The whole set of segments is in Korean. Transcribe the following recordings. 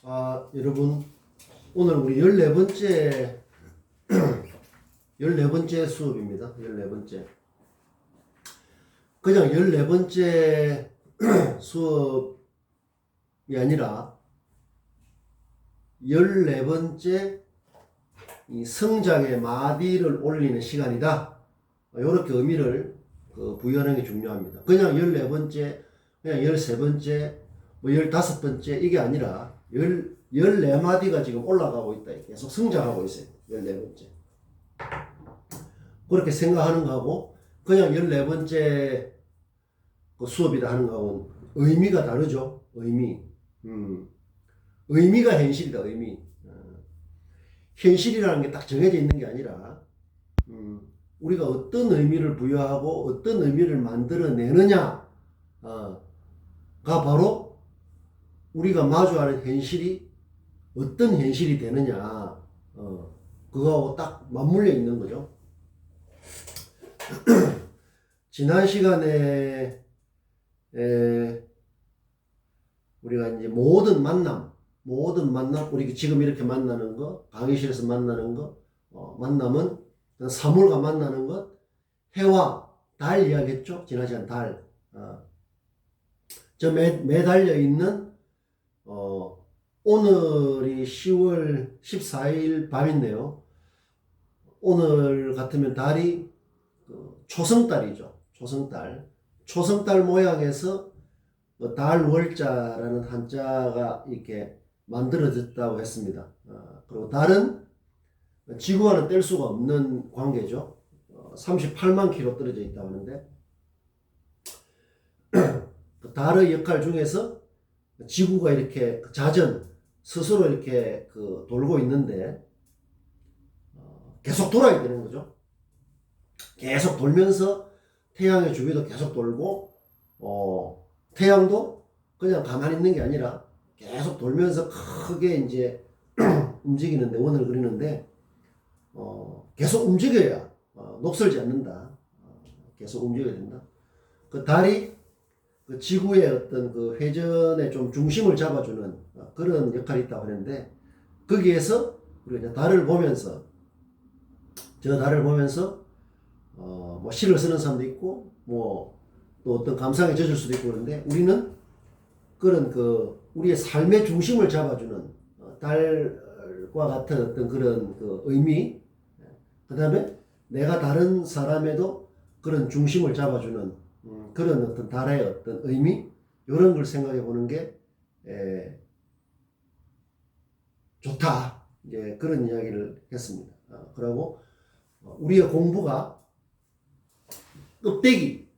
여러분, 오늘 우리 14번째 수업입니다. 14번째. 그냥 14번째 수업이 아니라 14번째 이 성장의 마디를 올리는 시간이다. 이렇게 의미를 부여하는 게 중요합니다. 그냥 14번째, 그냥 13번째, 뭐 15번째 이게 아니라 14마디가 지금 올라가고 있다. 계속 성장하고 있어요. 14번째. 그렇게 생각하는 거하고 그냥 14번째 수업이다 하는 거하고는 의미가 다르죠. 의미가 현실이다. 의미. 현실이라는 게 딱 정해져 있는 게 아니라 우리가 어떤 의미를 부여하고 어떤 의미를 만들어내느냐가 바로 우리가 마주하는 현실이 어떤 현실이 되느냐 그거하고 딱 맞물려 있는 거죠. 지난 시간에 우리가 이제 모든 만남 우리 지금 이렇게 만나는 거, 강의실에서 만나는 거, 만남은 사물과 만나는 것, 해와 달 이야기했죠. 지난 시간 달. 저 매달려 있는 오늘이 10월 14일 밤인데요. 오늘 같으면 달이 초승달이죠. 초승달 모양에서 달월자라는 한자가 이렇게 만들어졌다고 했습니다. 그리고 달은 지구와는 뗄 수가 없는 관계죠. 38만 킬로 떨어져 있다고 하는데 그 달의 역할 중에서 지구가 이렇게 자전 스스로 이렇게 돌고 있는데 계속 돌아야 되는 거죠. 계속 돌면서 태양의 주위도 계속 돌고 태양도 그냥 가만히 있는 게 아니라 계속 돌면서 크게 이제 움직이는데 원을 그리는데 계속 움직여야 녹슬지 않는다. 계속 움직여야 된다. 그 달이 그 지구의 어떤 그 회전의 좀 중심을 잡아주는 그런 역할이 있다고 하는데 거기에서 우리가 달을 보면서 뭐 시를 쓰는 사람도 있고 뭐 또 어떤 감상에 젖을 수도 있고 그런데 우리는 그런 우리의 삶의 중심을 잡아주는 달과 같은 어떤 그런 의미, 그 다음에 내가 다른 사람에도 그런 중심을 잡아주는 그런 어떤 달의 어떤 의미, 이런 걸 생각해 보는 게 좋다. 이제 그런 이야기를 했습니다. 그리고 우리의 공부가 껍데기,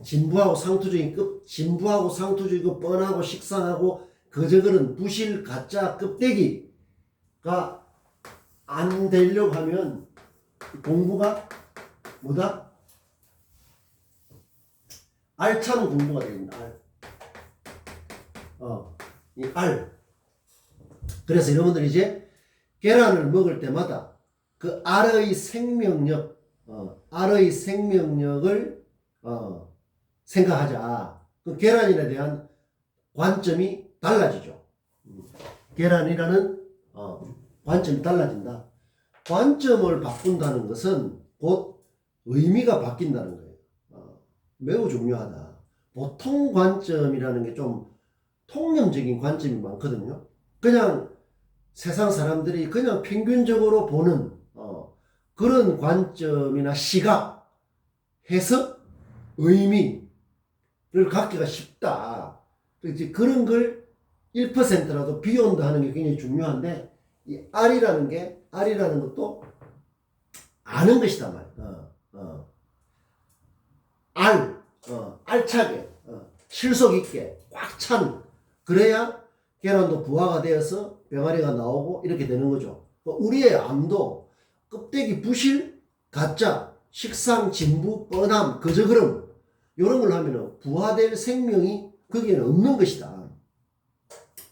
진부하고 상투적이고 뻔하고 식상하고 그저그런 부실 가짜 껍데기가 안 되려고 하면 공부가 뭐다? 알찬 공부가 됩니다. 이 알. 그래서 여러분들 이제 계란을 먹을 때마다 그 알의 생명력을 생각하자. 그 계란에 대한 관점이 달라지죠. 계란이라는 관점이 달라진다. 관점을 바꾼다는 것은 곧 의미가 바뀐다는 거예요. 매우 중요하다. 보통 관점이라는 게 좀 통념적인 관점이 많거든요. 그냥 세상 사람들이 그냥 평균적으로 보는 그런 관점이나 시각, 해석, 의미를 갖기가 쉽다. 이제 그런 걸 1%라도 비운다 하는 게 굉장히 중요한데 이 알이라는 것도 아는 것이단 말이야. 알차게, 실속 있게, 꽉 찬. 그래야 계란도 부화가 되어서 병아리가 나오고 이렇게 되는 거죠. 우리의 암도 껍데기 부실, 가짜, 식상, 진부, 뻔함, 그저그름 이런 걸 하면 부화될 생명이 거기에는 없는 것이다.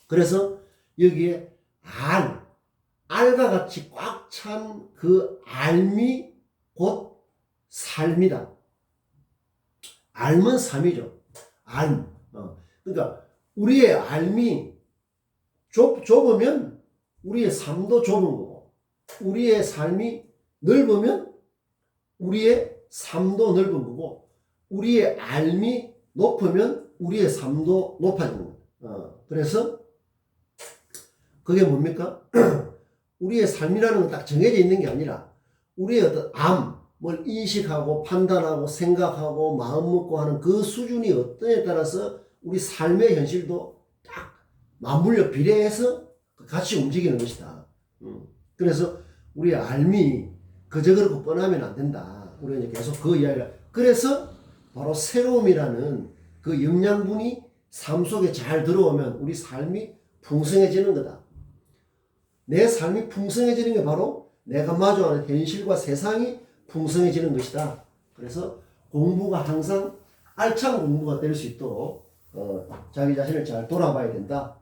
그래서 여기에 알과 같이 꽉 찬 그 알미 곧 삶이다. 알면 삶이죠. 그러니까 우리의 알미 좁으면 우리의 삶도 좁은 거고, 우리의 삶이 넓으면 우리의 삶도 넓은 거고, 우리의 알미 높으면 우리의 삶도 높아지는 거예요. 그래서 그게 뭡니까? 우리의 삶이라는 건 딱 정해져 있는 게 아니라 우리의 어떤 뭘 인식하고 판단하고 생각하고 마음 먹고 하는 그 수준이 어떠냐에 따라서 우리 삶의 현실도 딱 맞물려 비례해서 같이 움직이는 것이다. 그래서 우리의 알미 그저 그렇고 뻔하면 안 된다. 우리가 이제 계속 그 이야기를. 그래서 바로 새로움이라는 그 영양분이 삶 속에 잘 들어오면 우리 삶이 풍성해지는 거다. 내 삶이 풍성해지는 게 바로 내가 마주하는 현실과 세상이 풍성해지는 것이다. 그래서 공부가 항상 알찬 공부가 될 수 있도록 자기 자신을 잘 돌아봐야 된다.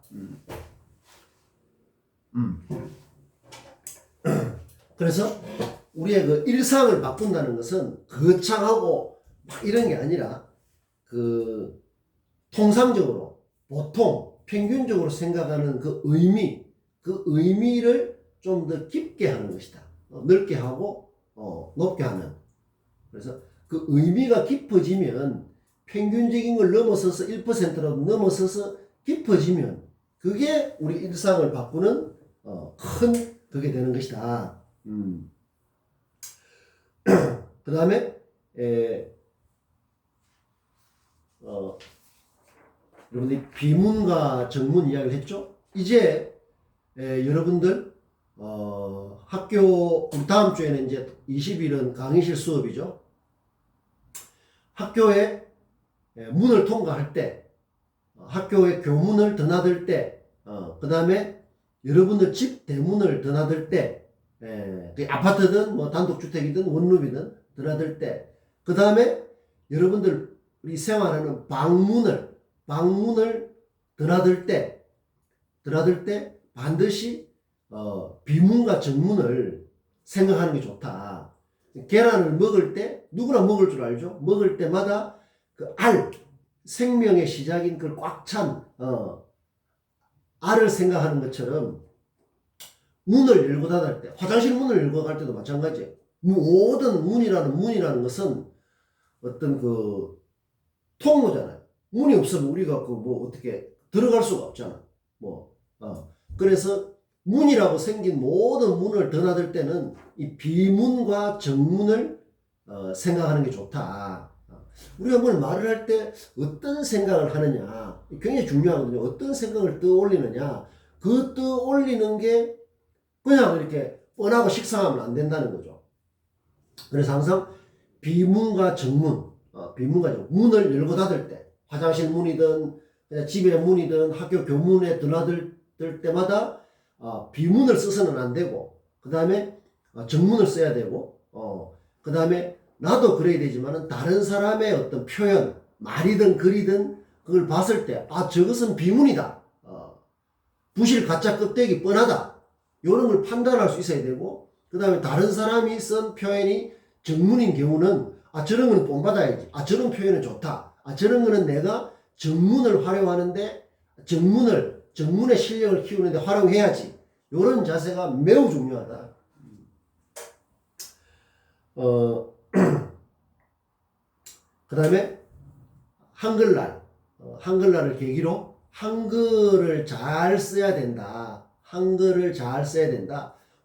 그래서 우리의 그 일상을 바꾼다는 것은 거창하고 막 이런 게 아니라 그 통상적으로 보통 평균적으로 생각하는 그 의미를 좀 더 깊게 하는 것이다. 넓게 하고 높게 하는. 그래서 그 의미가 깊어지면 평균적인 걸 넘어서서 1%라도 넘어서서 깊어지면 그게 우리 일상을 바꾸는 큰 그게 되는 것이다. 그 다음에 여러분들이 비문과 정문 이야기를 했죠. 이제 여러분들 학교 우리 다음 주에는 이제 20일은 강의실 수업이죠. 학교에 문을 통과할 때, 학교의 교문을 드나들 때, 그 다음에 여러분들 집 대문을 드나들 때, 아파트든 뭐 단독주택이든 원룸이든 드나들 때, 그 다음에 여러분들이 생활하는 방문을 드나들 때 반드시 비문과 정문을 생각하는 게 좋다. 계란을 먹을 때 누구나 먹을 줄 알죠. 먹을 때마다 그 생명의 시작인 그 꽉 찬 알을 생각하는 것처럼 문을 열고 닫을 때, 화장실 문을 열고 닫을 때도 마찬가지예요. 모든 문이라는 것은 어떤 그 통로잖아요. 문이 없으면 우리가 그 뭐 어떻게 들어갈 수가 없잖아. 그래서 문이라고 생긴 모든 문을 드나들 때는 이 비문과 정문을 생각하는 게 좋다. 우리가 뭘 말을 할 때 어떤 생각을 하느냐 굉장히 중요하거든요. 어떤 생각을 떠올리느냐. 그 떠올리는 게 그냥 이렇게 뻔하고 식상하면 안 된다는 거죠. 그래서 항상 비문과 정문, 문을 열고 닫을 때, 화장실 문이든 집의 문이든 학교 교문에 드나들 때마다 비문을 써서는 안 되고, 그 다음에 정문을 써야 되고, 그 다음에 나도 그래야 되지만은 다른 사람의 어떤 표현, 말이든 글이든 그걸 봤을 때, 저것은 비문이다. 부실 가짜 껍데기 뻔하다. 이런 걸 판단할 수 있어야 되고, 그 다음에 다른 사람이 쓴 표현이 정문인 경우는 저런 거는 본받아야지. 저런 표현은 좋다. 저런 거는 내가 정문을 활용하는데 정문의 실력을 키우는데 활용해야지. 이런 자세가 매우 중요하다. 그 다음에 한글날을 계기로 한글을 잘 써야 된다.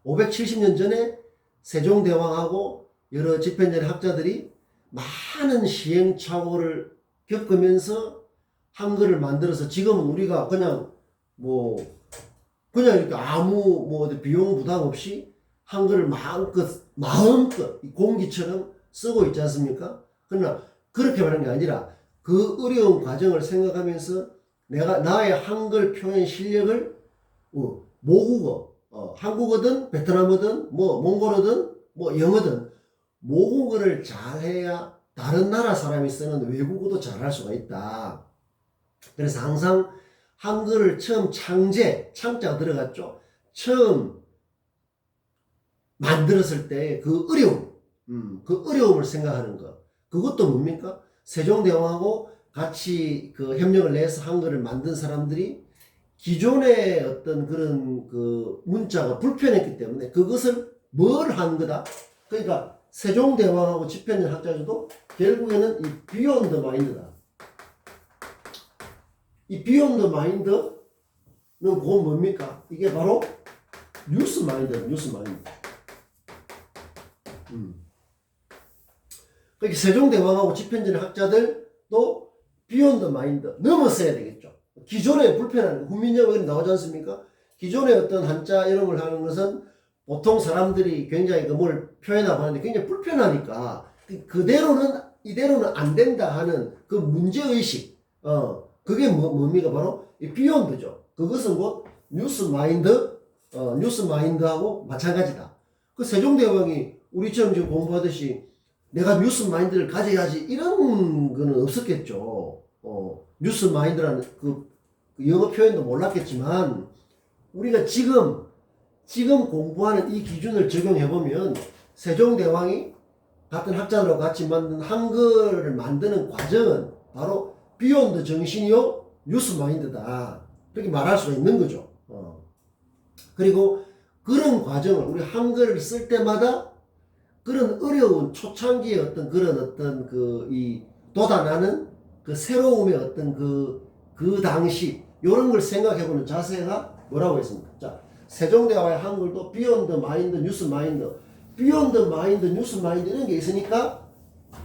570년 전에 세종대왕하고 여러 집현전의 학자들이 많은 시행착오를 겪으면서 한글을 만들어서 지금은 우리가 그냥 이렇게 아무 비용 부담 없이 한글을 마음껏 공기처럼 쓰고 있지 않습니까? 그러나 그렇게 말하는 게 아니라 그 어려운 과정을 생각하면서 나의 한글 표현 실력을 모국어, 한국어든 베트남어든 몽골어든 영어든 모국어를 잘해야 다른 나라 사람이 쓰는 외국어도 잘할 수가 있다. 그래서 항상 한글을 처음 창자가 들어갔죠. 처음 만들었을 때 그 어려움을 생각하는 것. 그것도 뭡니까? 세종대왕하고 같이 그 협력을 내서 한글을 만든 사람들이 기존의 어떤 그런 그 문자가 불편했기 때문에 그것을 뭘 한 거다. 그러니까 세종대왕하고 집현전 학자들도 결국에는 이 비욘드 마인드다. 이 비욘드 마인드는 그건 뭡니까? 이게 바로 뉴스 마인드다. 뉴스 마인드. 그러니까 세종대왕하고 집현전 학자들도 비욘드 마인드 넘었어야 되겠죠. 기존의 불편한 훈민정음이 나오지 않습니까? 기존의 어떤 한자 이런 걸 하는 것은 보통 사람들이 굉장히 뭘 표현하고 하는데 굉장히 불편하니까 그대로는 이대로는 안 된다 하는 그 문제의식 그게 뭡니까? 바로 이 비욘드죠. 그것은 곧 뉴스 마인드하고 마찬가지다. 그 세종대왕이 우리처럼 지금 공부하듯이 내가 뉴스 마인드를 가져야지 이런 거는 없었겠죠. 뉴스 마인드라는 그 영어 표현도 몰랐겠지만 우리가 지금 공부하는 이 기준을 적용해보면 세종대왕이 같은 학자들하고 같이 만든 한글을 만드는 과정은 바로 비욘드 정신이요 뉴스 마인드다. 그렇게 말할 수가 있는 거죠. 그리고 그런 과정을 우리 한글을 쓸 때마다 그런 어려운 초창기의 어떤 그런 어떤 이 돋아나는 그 새로움의 어떤 그 당시 이런 걸 생각해보는 자세가 뭐라고 했습니까? 자, 세종대왕의 한글도 비욘드 마인드, 뉴스 마인드, 비욘드 마인드, 뉴스 마인드 이런 게 있으니까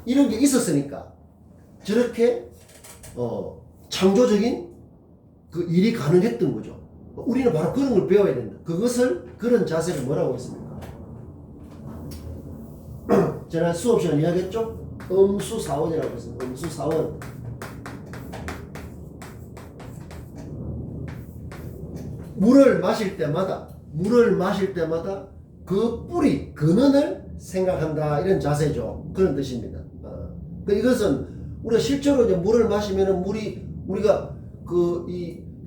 이런 게 있었으니까 저렇게 창조적인 그 일이 가능했던 거죠. 우리는 바로 그런 걸 배워야 된다. 그런 자세를 뭐라고 했습니까? 지난 수업 시간 이야기했죠? 음수사원이라고 했습니다. 음수사원. 물을 마실 때마다 그 뿌리, 근원을 생각한다. 이런 자세죠. 그런 뜻입니다. 이것은 우리가 실제로 이제 물을 마시면은 우리가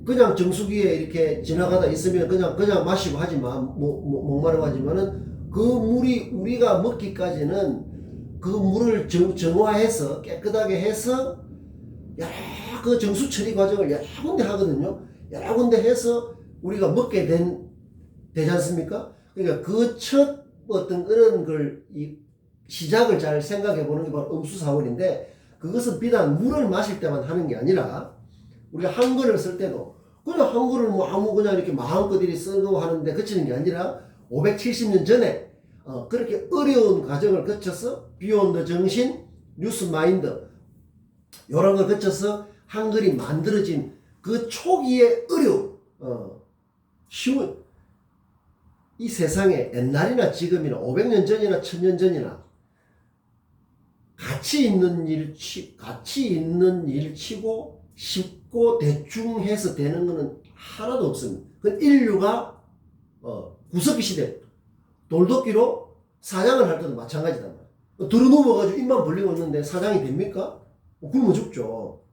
그냥 정수기에 이렇게 지나가다 있으면 그냥 마시고 하지만, 목마르고 하지만은 그 물이 우리가 먹기까지는 그 물을 정화해서 깨끗하게 해서 여러 그 정수 처리 과정을 여러 군데 하거든요. 여러 군데 해서 우리가 먹게 되지 않습니까? 그러니까 그 첫 어떤 그런 시작을 잘 생각해 보는 게 바로 음수사원인데 그것은 비단 물을 마실 때만 하는 게 아니라 우리가 한글을 쓸 때도 그냥 한글을 아무 그냥 이렇게 마음껏 이렇게 쓰고 하는데 그치는 게 아니라 570년 전에 그렇게 어려운 과정을 거쳐서 비욘드 정신, 뉴스 마인드 이런 걸 거쳐서 한글이 만들어진 그 초기의 어려움 쉬운 이 세상에 옛날이나 지금이나 500년 전이나 1000년 전이나 가치 있는 일 치고 쉽고 대충 해서 되는 거는 하나도 없습니다. 그 인류가 구석기 시대 돌도끼로 사냥을 할 때도 마찬가지다. 들어누워가지고 입만 벌리고 있는데 사냥이 됩니까? 굶어 죽죠.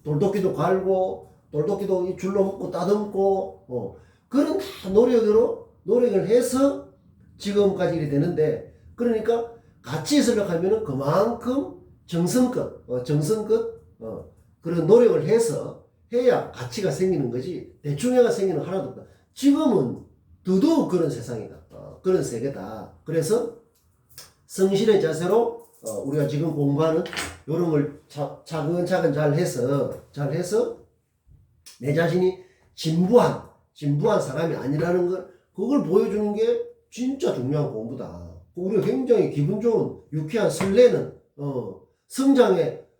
돌도끼도 갈고 돌도끼도 이 줄로 묶고 따듬고 그런 다 노력을 해서 지금까지 이렇게 되는데 그러니까 같이 생각하면은 그만큼 정성껏 그런 노력을 해야 가치가 생기는 거지 대충해가 생기는 하나도 없다. 지금은 더더욱 그런 세상이다. 그런 세계다. 그래서 성실의 자세로 우리가 지금 공부하는 이런 걸 차근차근 잘 해서 내 자신이 진부한 사람이 아니라는 걸 그걸 보여주는 게 진짜 중요한 공부다. 우리가 굉장히 기분 좋은 유쾌한 설레는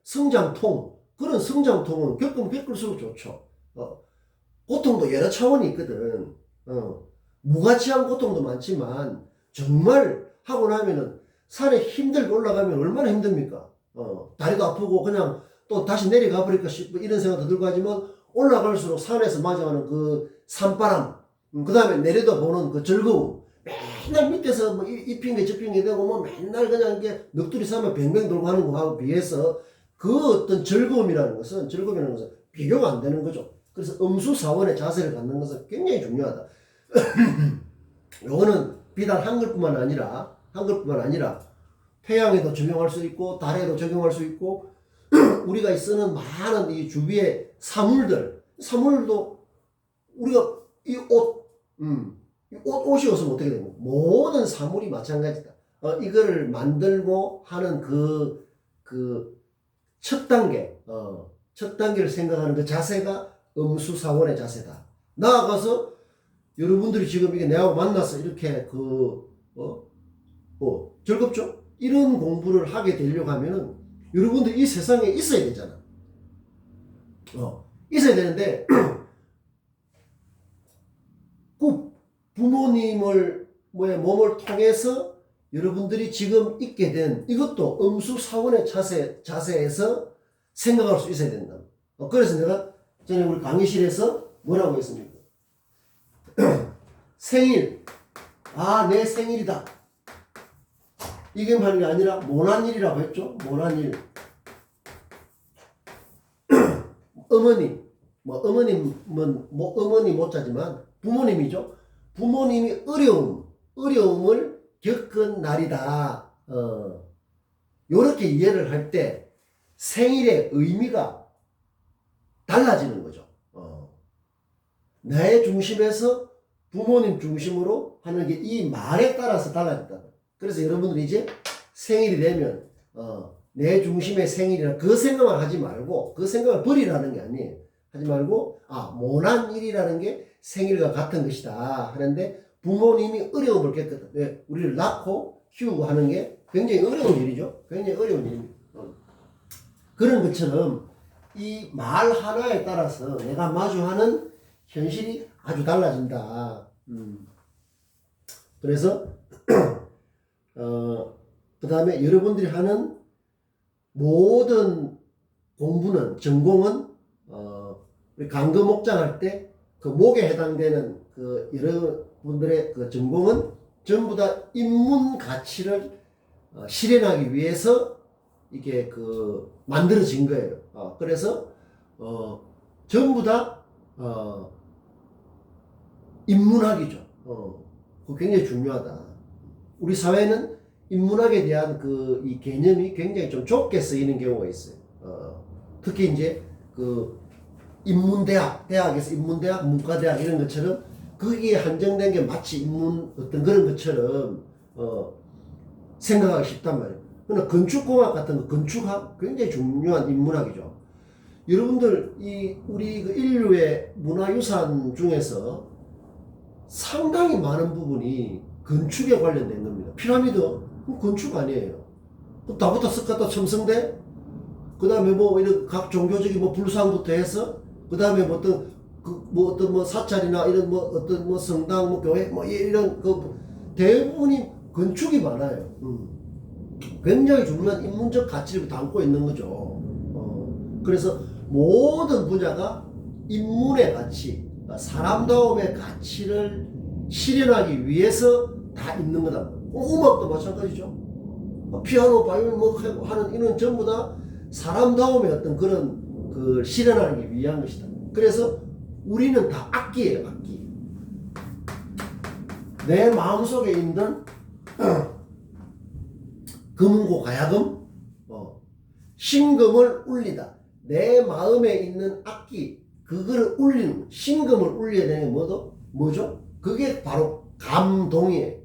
성장통 그런 성장통은 겪으면 겪을수록 좋죠. 고통도 여러 차원이 있거든. 무가치한 고통도 많지만 정말 하고 나면은 산에 힘들게 올라가면 얼마나 힘듭니까? 다리도 아프고 그냥 또 다시 내려가 버릴까 싶고 이런 생각도 들고 하지만 올라갈수록 산에서 맞아가는 그 산바람 그 다음에 내려다 보는 그 즐거움 맨날 밑에서 뭐 이 핑계 저 핑계 되고 뭐 맨날 그냥 이게 넋두리 싸면 뱅뱅 돌고 하는 거하고 비해서 그 어떤 즐거움이라는 것은 비교가 안 되는 거죠. 그래서 음수사원의 자세를 갖는 것은 굉장히 중요하다. 요거는 비단 한글뿐만 아니라 태양에도 적용할 수 있고 달에도 적용할 수 있고 우리가 쓰는 많은 이 주위의 사물도 우리가 이 옷, 옷이 없으면 어떻게 되는 거야? 모든 사물이 마찬가지다. 이거를 만들고 하는 첫 단계, 첫 단계를 생각하는 그 자세가 음수사원의 자세다. 나아가서 여러분들이 지금 이게 내하고 만나서 이렇게 즐겁죠? 이런 공부를 하게 되려고 하면은 여러분들 이 세상에 있어야 되잖아. 있어야 되는데, 그 부모님을, 몸을 통해서 여러분들이 지금 있게 된 이것도 음수사원의 자세에서 생각할 수 있어야 된다. 그래서 내가 전에 우리 강의실에서 뭐라고 했습니까? 생일. 내 생일이다. 이게 말이 아니라 모난일이라고 했죠. 모난일. 어머님. 어머님은 어머니 못자지만 부모님이죠. 부모님이 어려움을 겪은 날이다. 요렇게 이해를 할 때 생일의 의미가 달라지는 거죠. 내 중심에서 부모님 중심으로 하는 게 이 말에 따라서 달라진다. 그래서 여러분들이 이제 생일이 되면 내 중심의 생일이라 그 생각만 하지 말고 그 생각을 버리라는 게 아니에요. 하지 말고 모난일이라는 게 생일과 같은 것이다 하는데 부모님이 어려움을 겪었다. 왜? 우리를 낳고 키우고 하는 게 굉장히 어려운 일이죠. 굉장히 어려운 일입니다. 그런 것처럼 이 말 하나에 따라서 내가 마주하는 현실이 아주 달라진다. 그래서 그 다음에 여러분들이 하는 모든 공부는 전공은 우리 강거 목장할 때 그 목에 해당되는 그 여러분들의 그 전공은 전부 다 인문 가치를 실현하기 위해서 이게 만들어진 거예요. 그래서 전부 다 인문학이죠. 그거 굉장히 중요하다. 우리 사회는 인문학에 대한 이 개념이 굉장히 좀 좁게 쓰이는 경우가 있어요. 특히 이제 대학에서 인문대학, 문과대학 이런 것처럼 거기에 한정된 게 마치 인문 어떤 그런 것처럼 생각하기 쉽단 말이에요. 그러나 건축공학 같은 거, 건축학 굉장히 중요한 인문학이죠. 여러분들 우리 인류의 문화유산 중에서 상당히 많은 부분이 건축에 관련된 겁니다. 피라미드 건축 아니에요. 다부터 섞었다 첨성대, 그 다음에 이런 각 종교적인 불상부터 해서, 그 다음에 어떤 사찰이나 이런 어떤 성당, 교회, 이런 대부분이 건축이 많아요. 굉장히 중요한 인문적 가치를 담고 있는 거죠. 그래서 모든 분야가 인문의 가치, 사람다움의 가치를 실현하기 위해서 다 있는 거다. 음악도 마찬가지죠. 피아노, 바이올린 하는 이런 전부 다 사람다움의 어떤 그런 실현하기 위한 것이다. 그래서 우리는 다 악기예요, 악기. 내 마음속에 있는 금고 가야금, 신금을 울리다. 내 마음에 있는 악기, 그거를 울리는, 신금을 울려야 되는 게 뭐죠? 그게 바로 감동이에요.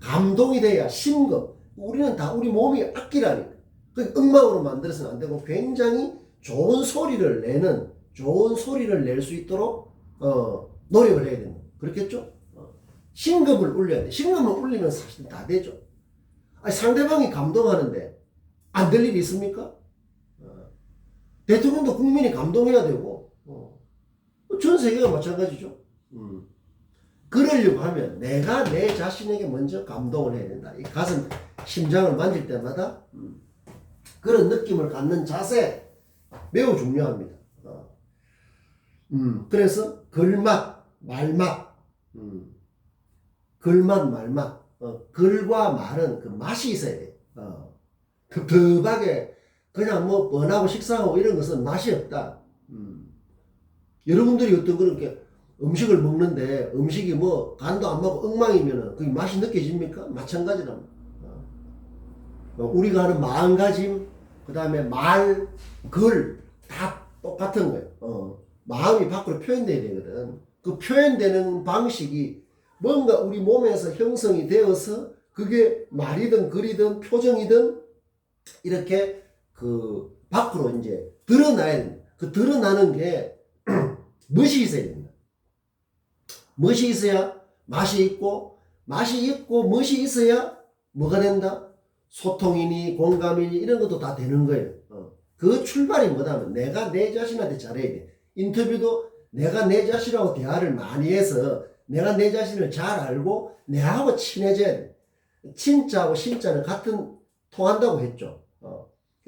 감동이 돼야 신금. 우리는 다 우리 몸이 악기라니까. 음악으로 만들어서는 안 되고 굉장히 좋은 소리를 낼 수 있도록 노력을 해야 됩니다. 그렇겠죠? 신금을 울려야 돼. 신금을 울리면 사실 다 되죠. 상대방이 감동하는데 안 될 일이 있습니까? 대통령도 국민이 감동해야 되고 전 세계가 마찬가지죠. 그러려고 하면 내가 내 자신에게 먼저 감동을 해야 된다. 이 가슴, 심장을 만질 때마다 그런 느낌을 갖는 자세 매우 중요합니다. 그래서 글맛, 말맛, 글맛, 말맛, 글과 말은 그 맛이 있어야 돼. 급하게 그냥 뻔하고 식상하고 이런 것은 맛이 없다. 여러분들이 어떤 그렇게 음식을 먹는데 음식이 간도 안 맞고 엉망이면은 그게 맛이 느껴집니까? 마찬가지랍니다. 우리가 하는 마음가짐, 그 다음에 말, 글, 다 똑같은 거예요. 마음이 밖으로 표현돼야 되거든. 그 표현되는 방식이 뭔가 우리 몸에서 형성이 되어서 그게 말이든 글이든 표정이든 이렇게 그 밖으로 이제 드러나야 됩니다. 그 드러나는 게 멋이 있어야 됩니다. 멋이 있어야 맛이 있고, 맛이 있고 멋이 있어야 뭐가 된다? 소통이니 공감이니 이런 것도 다 되는 거예요. 그 출발이 뭐냐면 내가 내 자신한테 잘해야 돼. 인터뷰도 내가 내 자신하고 대화를 많이 해서 내가 내 자신을 잘 알고 내하고 친해져야 돼. 친자하고 신자는 같은 통한다고 했죠.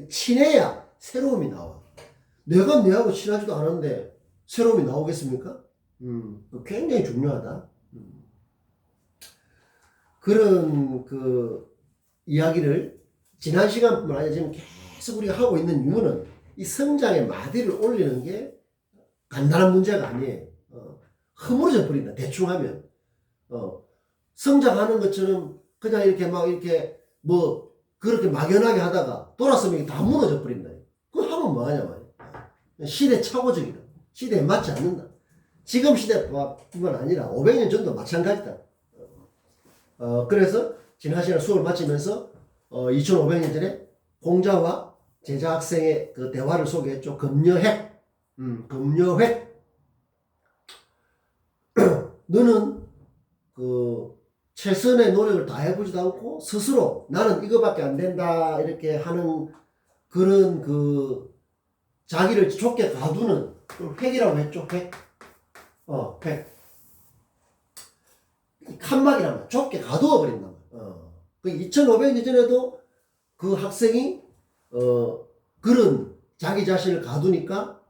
친해야 새로움이 나와. 내가 내하고 친하지도 않은데 새로움이 나오겠습니까? 굉장히 중요하다. 그런 그 이야기를 지난 시간뿐만 아니라 지금 계속 우리가 하고 있는 이유는 이 성장의 마디를 올리는 게 간단한 문제가 아니에요. 허물어져 버린다. 대충 하면. 성장하는 것처럼 그냥 이렇게 막 이렇게 뭐 그렇게 막연하게 하다가 돌았으면 다 무너져 버린다. 그거 하면 뭐하냐 말이야. 시대착오적이다. 시대에 맞지 않는다. 지금 시대뿐만 아니라 500년 전도 마찬가지다. 그래서 지난 시간 수업을 마치면서 2500년 전에 공자와 제자 학생의 그 대화를 소개했죠. 금여획. 금여획. 너는 그 최선의 노력을 다 해보지도 않고 스스로 나는 이거밖에 안 된다 이렇게 하는 그런 그 자기를 좁게 가두는 획이라고 했죠. 획. 획. 칸막이란 말. 좁게 가두어 버린단 말. 그 2500년 전에도 그 학생이 그런 자기 자신을 가두니까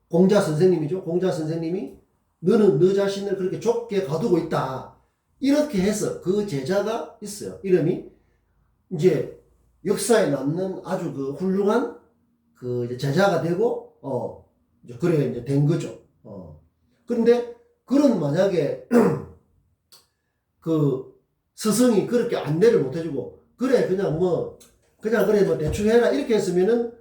공자 선생님이죠. 공자 선생님이 너는 너 자신을 그렇게 좁게 가두고 있다. 이렇게 해서 그 제자가 있어요. 이름이 이제 역사에 남는 아주 그 훌륭한 그 제자가 되고 그래 이제 된 거죠. 그런데 그런 만약에 그 스승이 그렇게 안내를 못 해주고 그래 그냥 그래 뭐 대충 해라 이렇게 했으면은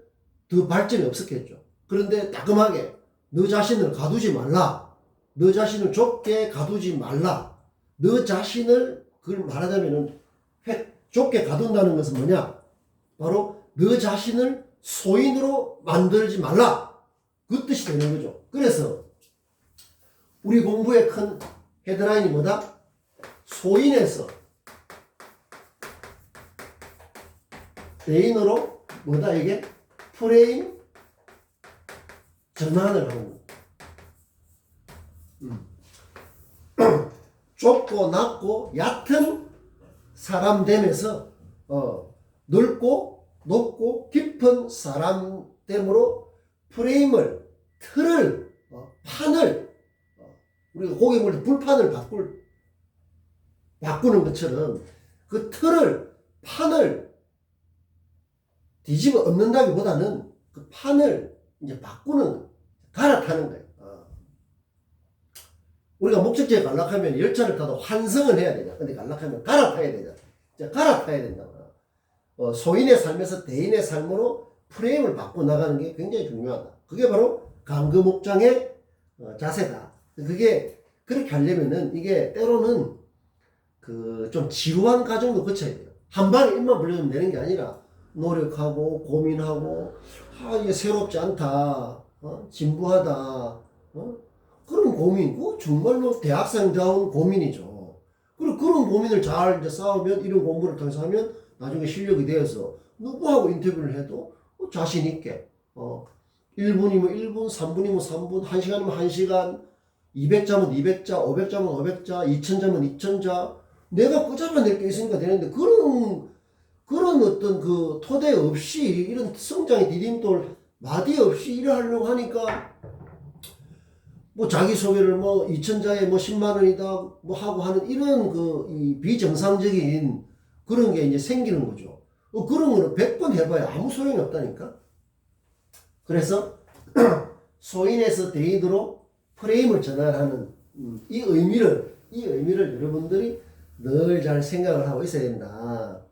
더 발전이 없었겠죠. 그런데 따끔하게 너 자신을 가두지 말라. 너 자신을 좁게 가두지 말라. 너 자신을 그걸 말하자면은 좁게 가둔다는 것은 뭐냐? 바로 너 자신을 소인으로 만들지 말라. 그 뜻이 되는 거죠. 그래서 우리 공부의 큰 헤드라인이 뭐다? 소인에서 대인으로 뭐다 이게? 프레임 전환을 하는 거예요. 좁고 낮고 얕은 사람됨에서 넓고 높고 깊은 사람됨으로 프레임을 틀을 판을 우리가 고기 먹을 때 불판을 바꾸는 것처럼 그 틀을 판을 뒤집어 엎는다기보다는 그 판을 이제 바꾸는 갈아타는 거예요. 우리가 목적지에 갈락하면 열차를 타도 환승을 해야 되냐. 근데 갈락하면 갈아타야 되냐. 갈아타야 된다. 소인의 삶에서 대인의 삶으로 프레임을 바꿔 나가는 게 굉장히 중요하다. 그게 바로 강금옥장의 자세다. 그게 그렇게 하려면은 이게 때로는 그 좀 지루한 과정도 거쳐야 돼요. 한 방에 입만 벌려면 되는 게 아니라 노력하고 고민하고 이게 새롭지 않다. 진부하다. 그런 고민, 그거 정말로 대학생다운 고민이죠. 그리고 그런 고민을 잘 이제 싸우면 이런 공부를 통해서 하면 나중에 실력이 되어서 누구하고 인터뷰를 해도 자신있게 1분이면 1분, 3분이면 3분, 1시간이면 1시간, 200자면 200자, 500자면 500자, 2000자면 2000자 내가 끄잡아낼 게 있으니까 되는데 그런 어떤 그 토대 없이 이런 성장의 디딤돌 마디 없이 일을 하려고 하니까 뭐 자기소개를 2000자에 10만원이다 하고 하는 이런 이 비정상적인 그런 게 이제 생기는 거죠. 그런 거는 100번 해봐야 아무 소용이 없다니까. 그래서 소인에서 대인으로 프레임을 전환하는 이 의미를 여러분들이 늘 잘 생각을 하고 있어야 된다.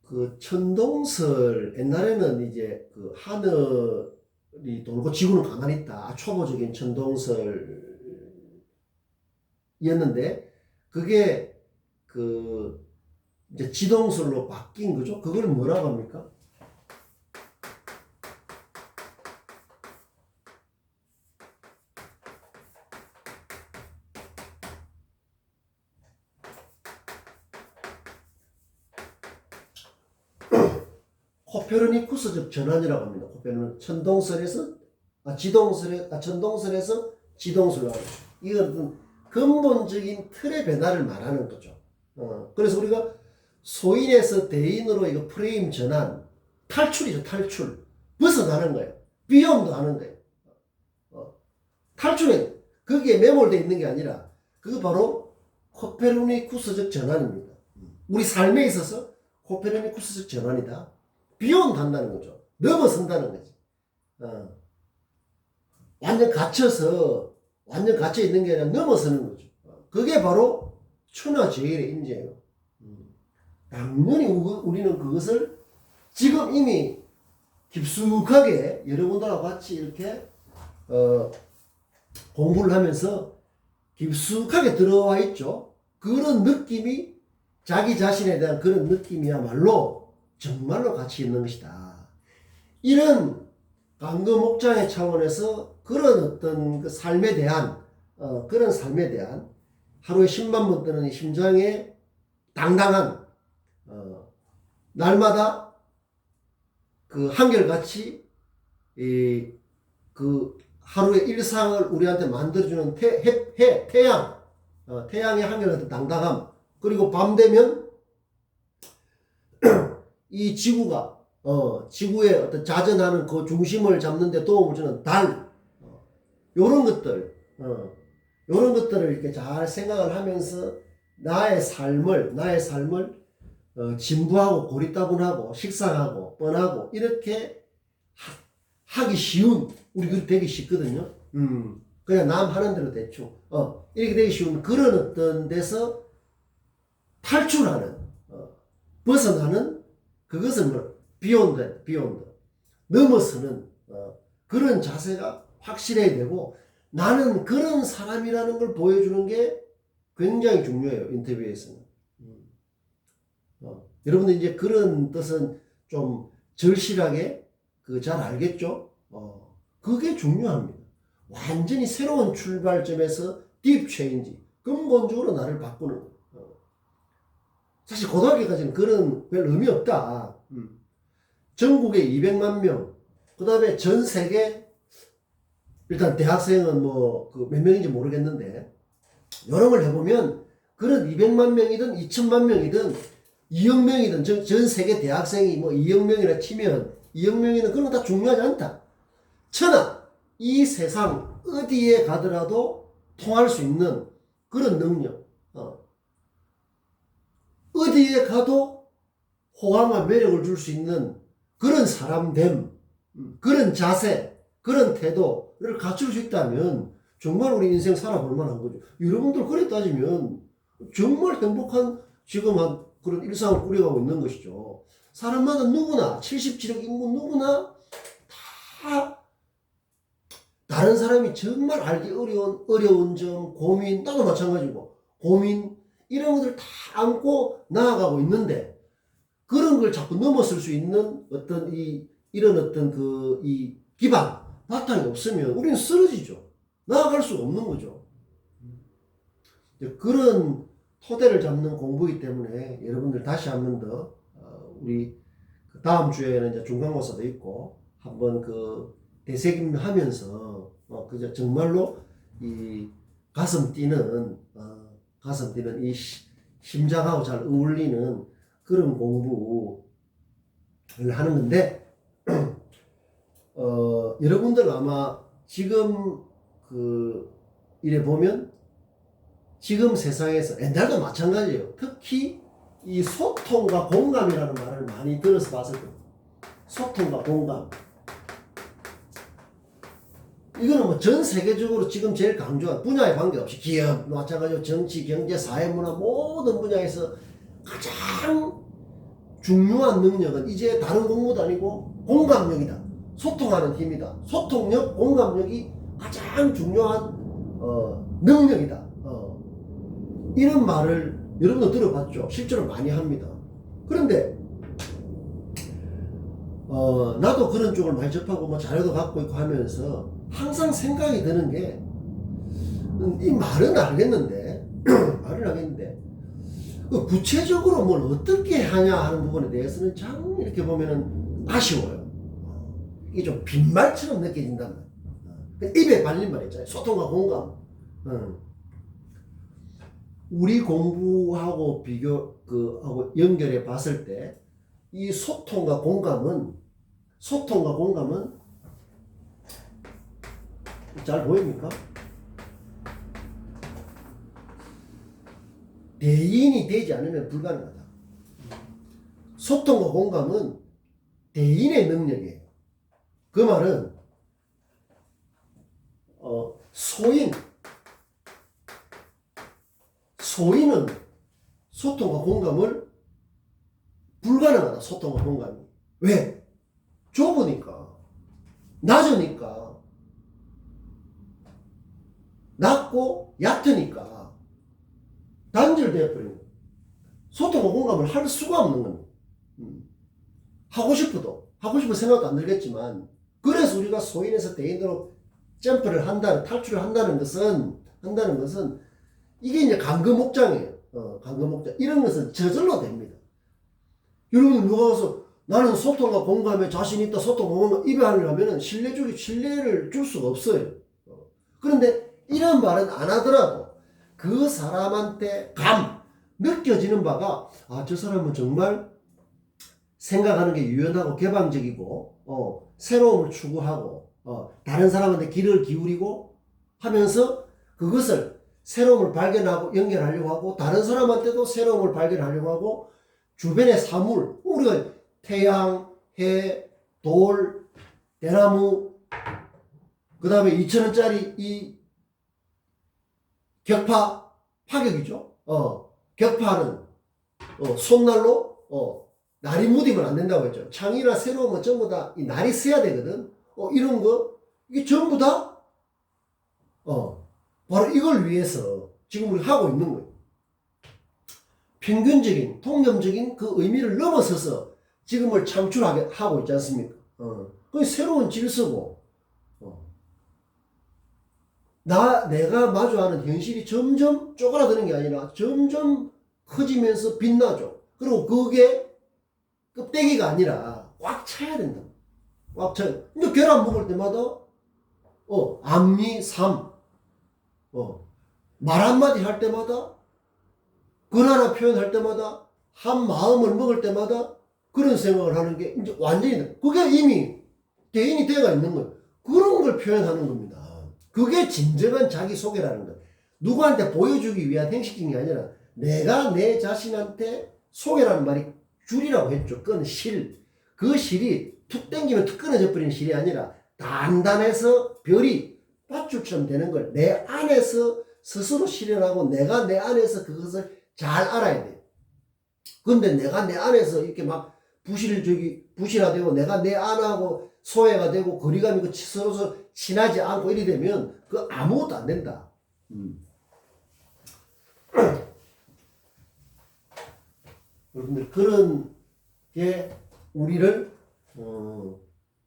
그 천동설 옛날에는 이제 그 하늘이 돌고 지구는 가만히 있다. 초보적인 천동설이었는데 그게 그 이제 지동설로 바뀐 거죠. 그걸 뭐라고 합니까? 코페르니쿠스적 전환이라고 합니다. 코페르니쿠스 천동설에서 지동설로 하는 이건 근본적인 틀의 변화를 말하는 거죠. 그래서 우리가 소인에서 대인으로 이거 프레임 전환, 탈출이죠. 탈출. 벗어나는 거예요. 비욘드 하는 거예요. 탈출은 거기에 매몰되어 있는 게 아니라 그거 바로 코페르니쿠스적 전환입니다. 우리 삶에 있어서 코페르니쿠스적 전환이다. 비욘드 한다는 거죠. 넘어선다는 거지. 완전 갇혀 있는 게 아니라 넘어서는 거죠. 그게 바로 천하제일의 인재예요. 당연히 우리는 그것을 지금 이미 깊숙하게 여러분들하고 같이 이렇게 공부를 하면서 깊숙하게 들어와 있죠. 그런 느낌이 자기 자신에 대한 그런 느낌이야말로 정말로 가치 있는 것이다. 이런 강도 목장의 차원에서 그런 어떤 그 삶에 대한 그런 삶에 대한 하루에 10만 번 뜨는 이 심장의 당당한 날마다 그 한결같이 그 하루의 일상을 우리한테 만들어주는 태양의 한결같은 당당함, 그리고 밤 되면 이 지구가 지구의 어떤 자전하는 그 중심을 잡는 데 도움을 주는 달, 요런 것들을 이렇게 잘 생각을 하면서 나의 삶을 진부하고 고리따분하고 식상하고 뻔하고 이렇게 하기 쉬운, 우리 그렇게 되기 쉽거든요. 그냥 남 하는 대로 대충 이렇게 되기 쉬운 그런 어떤 데서 탈출하는 벗어나는 그것을 뭐 비욘드 넘어서는 그런 자세가 확실해야 되고, 나는 그런 사람이라는 걸 보여주는 게 굉장히 중요해요. 인터뷰에서는. 여러분들 이제 그런 뜻은 좀 절실하게 잘 알겠죠? 그게 중요합니다. 완전히 새로운 출발점에서 딥 체인지, 근본적으로 나를 바꾸는 거. 사실 고등학교까지는 그런 별 의미 없다. 전국에 200만 명, 그 다음에 전 세계, 일단 대학생은 뭐 몇 명인지 모르겠는데 여러 걸 해보면 그런 200만 명이든 2천만 명이든 2억 명이든 전 세계 대학생이 뭐 2억 명이라 치면 2억 명이든 그런 거 다 중요하지 않다. 천하 이 세상 어디에 가더라도 통할 수 있는 그런 능력, 어디에 가도 호감과 매력을 줄 수 있는 그런 사람됨, 그런 자세, 그런 태도를 갖출 수 있다면 정말 우리 인생 살아볼 만한 거죠. 여러분들 그래 따지면 정말 행복한 지금 한 그런 일상을 꾸려가고 있는 것이죠. 사람마다 누구나 77억 인구 누구나 다 다른 사람이 정말 알기 어려운 점, 고민, 나도 마찬가지고 고민 이런 것들 다 안고 나아가고 있는데, 그런 걸 자꾸 넘어설 수 있는 어떤 이런 어떤 이 기반 바탕이 없으면 우리는 쓰러지죠. 나아갈 수가 없는 거죠. 그런 토대를 잡는 공부이기 때문에 여러분들 다시 한 번 더 우리 다음 주에는 이제 중간고사도 있고 한번 되새김하면서 그저 정말로 이 가슴 뛰는 이 심장하고 잘 어울리는 그런 공부를 하는 건데, 여러분들 아마 지금 이래 보면 지금 세상에서 옛날도 마찬가지예요. 특히 이 소통과 공감이라는 말을 많이 들어서 봤을 거예요. 소통과 공감. 이거는 뭐 전 세계적으로 지금 제일 강조한 분야에 관계없이 기업, 마찬가지로 정치, 경제, 사회, 문화 모든 분야에서 가장 중요한 능력은 이제 다른 공부도 아니고 공감력이다. 소통하는 힘이다. 소통력, 공감력이 가장 중요한 능력이다. 이런 말을 여러분도 들어봤죠. 실제로 많이 합니다. 그런데 나도 그런 쪽을 많이 접하고 뭐 자료도 갖고 있고 하면서 항상 생각이 드는 게 이 말은 알겠는데 그 구체적으로 뭘 어떻게 하냐 하는 부분에 대해서는 참 이렇게 보면은 아쉬워요. 이게 좀 빈말처럼 느껴진단 말이에요. 입에 발린 말 있잖아요. 소통과 공감. 우리 공부하고 하고 연결해 봤을 때 이 소통과 공감은 잘 보입니까? 대인이 되지 않으면 불가능하다. 소통과 공감은 대인의 능력이에요. 그 말은 소인은 소통과 공감을 불가능하다. 소통과 공감이. 왜? 좁으니까, 낮으니까, 낮고 얕으니까 단절되어 버리는 거예요. 소통과 공감을 할 수가 없는 겁니다. 하고 싶어 생각도 안 들겠지만, 그래서 우리가 소인에서 대인으로 점프를 탈출을 한다는 것은 이게 이제 강금목장이에요. 강금목장. 이런 것은 저절로 됩니다. 여러분, 누가 와서 나는 소통과 공감에 자신 있다, 소통과 공감 입에 하려면 신뢰를 줄 수가 없어요. 그런데 이런 말은 안 하더라도 그 사람한테 느껴지는 바가, 저 사람은 정말 생각하는 게 유연하고 개방적이고, 새로움을 추구하고, 다른 사람한테 귀를 기울이고 하면서 그것을 새로움을 발견하고 연결하려고 하고, 다른 사람한테도 새로움을 발견하려고 하고, 주변의 사물, 우리가 태양, 해, 돌, 대나무, 그 다음에 2,000원짜리 이 격파, 파격이죠. 격파는 손날로 날이 묻으면 안 된다고 했죠. 창이나 새로움은 전부 다 이 날이 써야 되거든. 이런 거 이게 전부 다 바로 이걸 위해서 지금 우리 하고 있는 거예요. 평균적인, 통념적인 그 의미를 넘어서서 지금을 하고 있지 않습니까? 그게 새로운 질서고, 내가 마주하는 현실이 점점 쪼그라드는 게 아니라 점점 커지면서 빛나죠. 그리고 그게 껍데기가 아니라 꽉 차야 된다. 꽉 차야. 근데 계란 먹을 때마다, 암미, 삶, 말 한마디 할 때마다, 글 하나 표현할 때마다, 한 마음을 먹을 때마다 그런 생각을 하는 게 이제 완전히, 그게 이미 대인이 되어가 있는 거예요. 그런 걸 표현하는 겁니다. 그게 진정한 자기소개라는 거예요. 누구한테 보여주기 위한 형식적인 게 아니라 내가 내 자신한테 소개라는 말이 줄이라고 했죠. 그건 실. 그 실이 툭 땡기면 툭 끊어져 버리는 실이 아니라 단단해서 별이 밧줄처럼 되는 걸 내 안에서 스스로 실현하고 내가 내 안에서 그것을 잘 알아야 돼요. 근데 내가 내 안에서 이렇게 막 부실화되고 내가 내 안하고 소외가 되고 거리감이 서로 친하지 않고 이래 되면 그 아무것도 안 된다. 여러분들 그런 게 우리를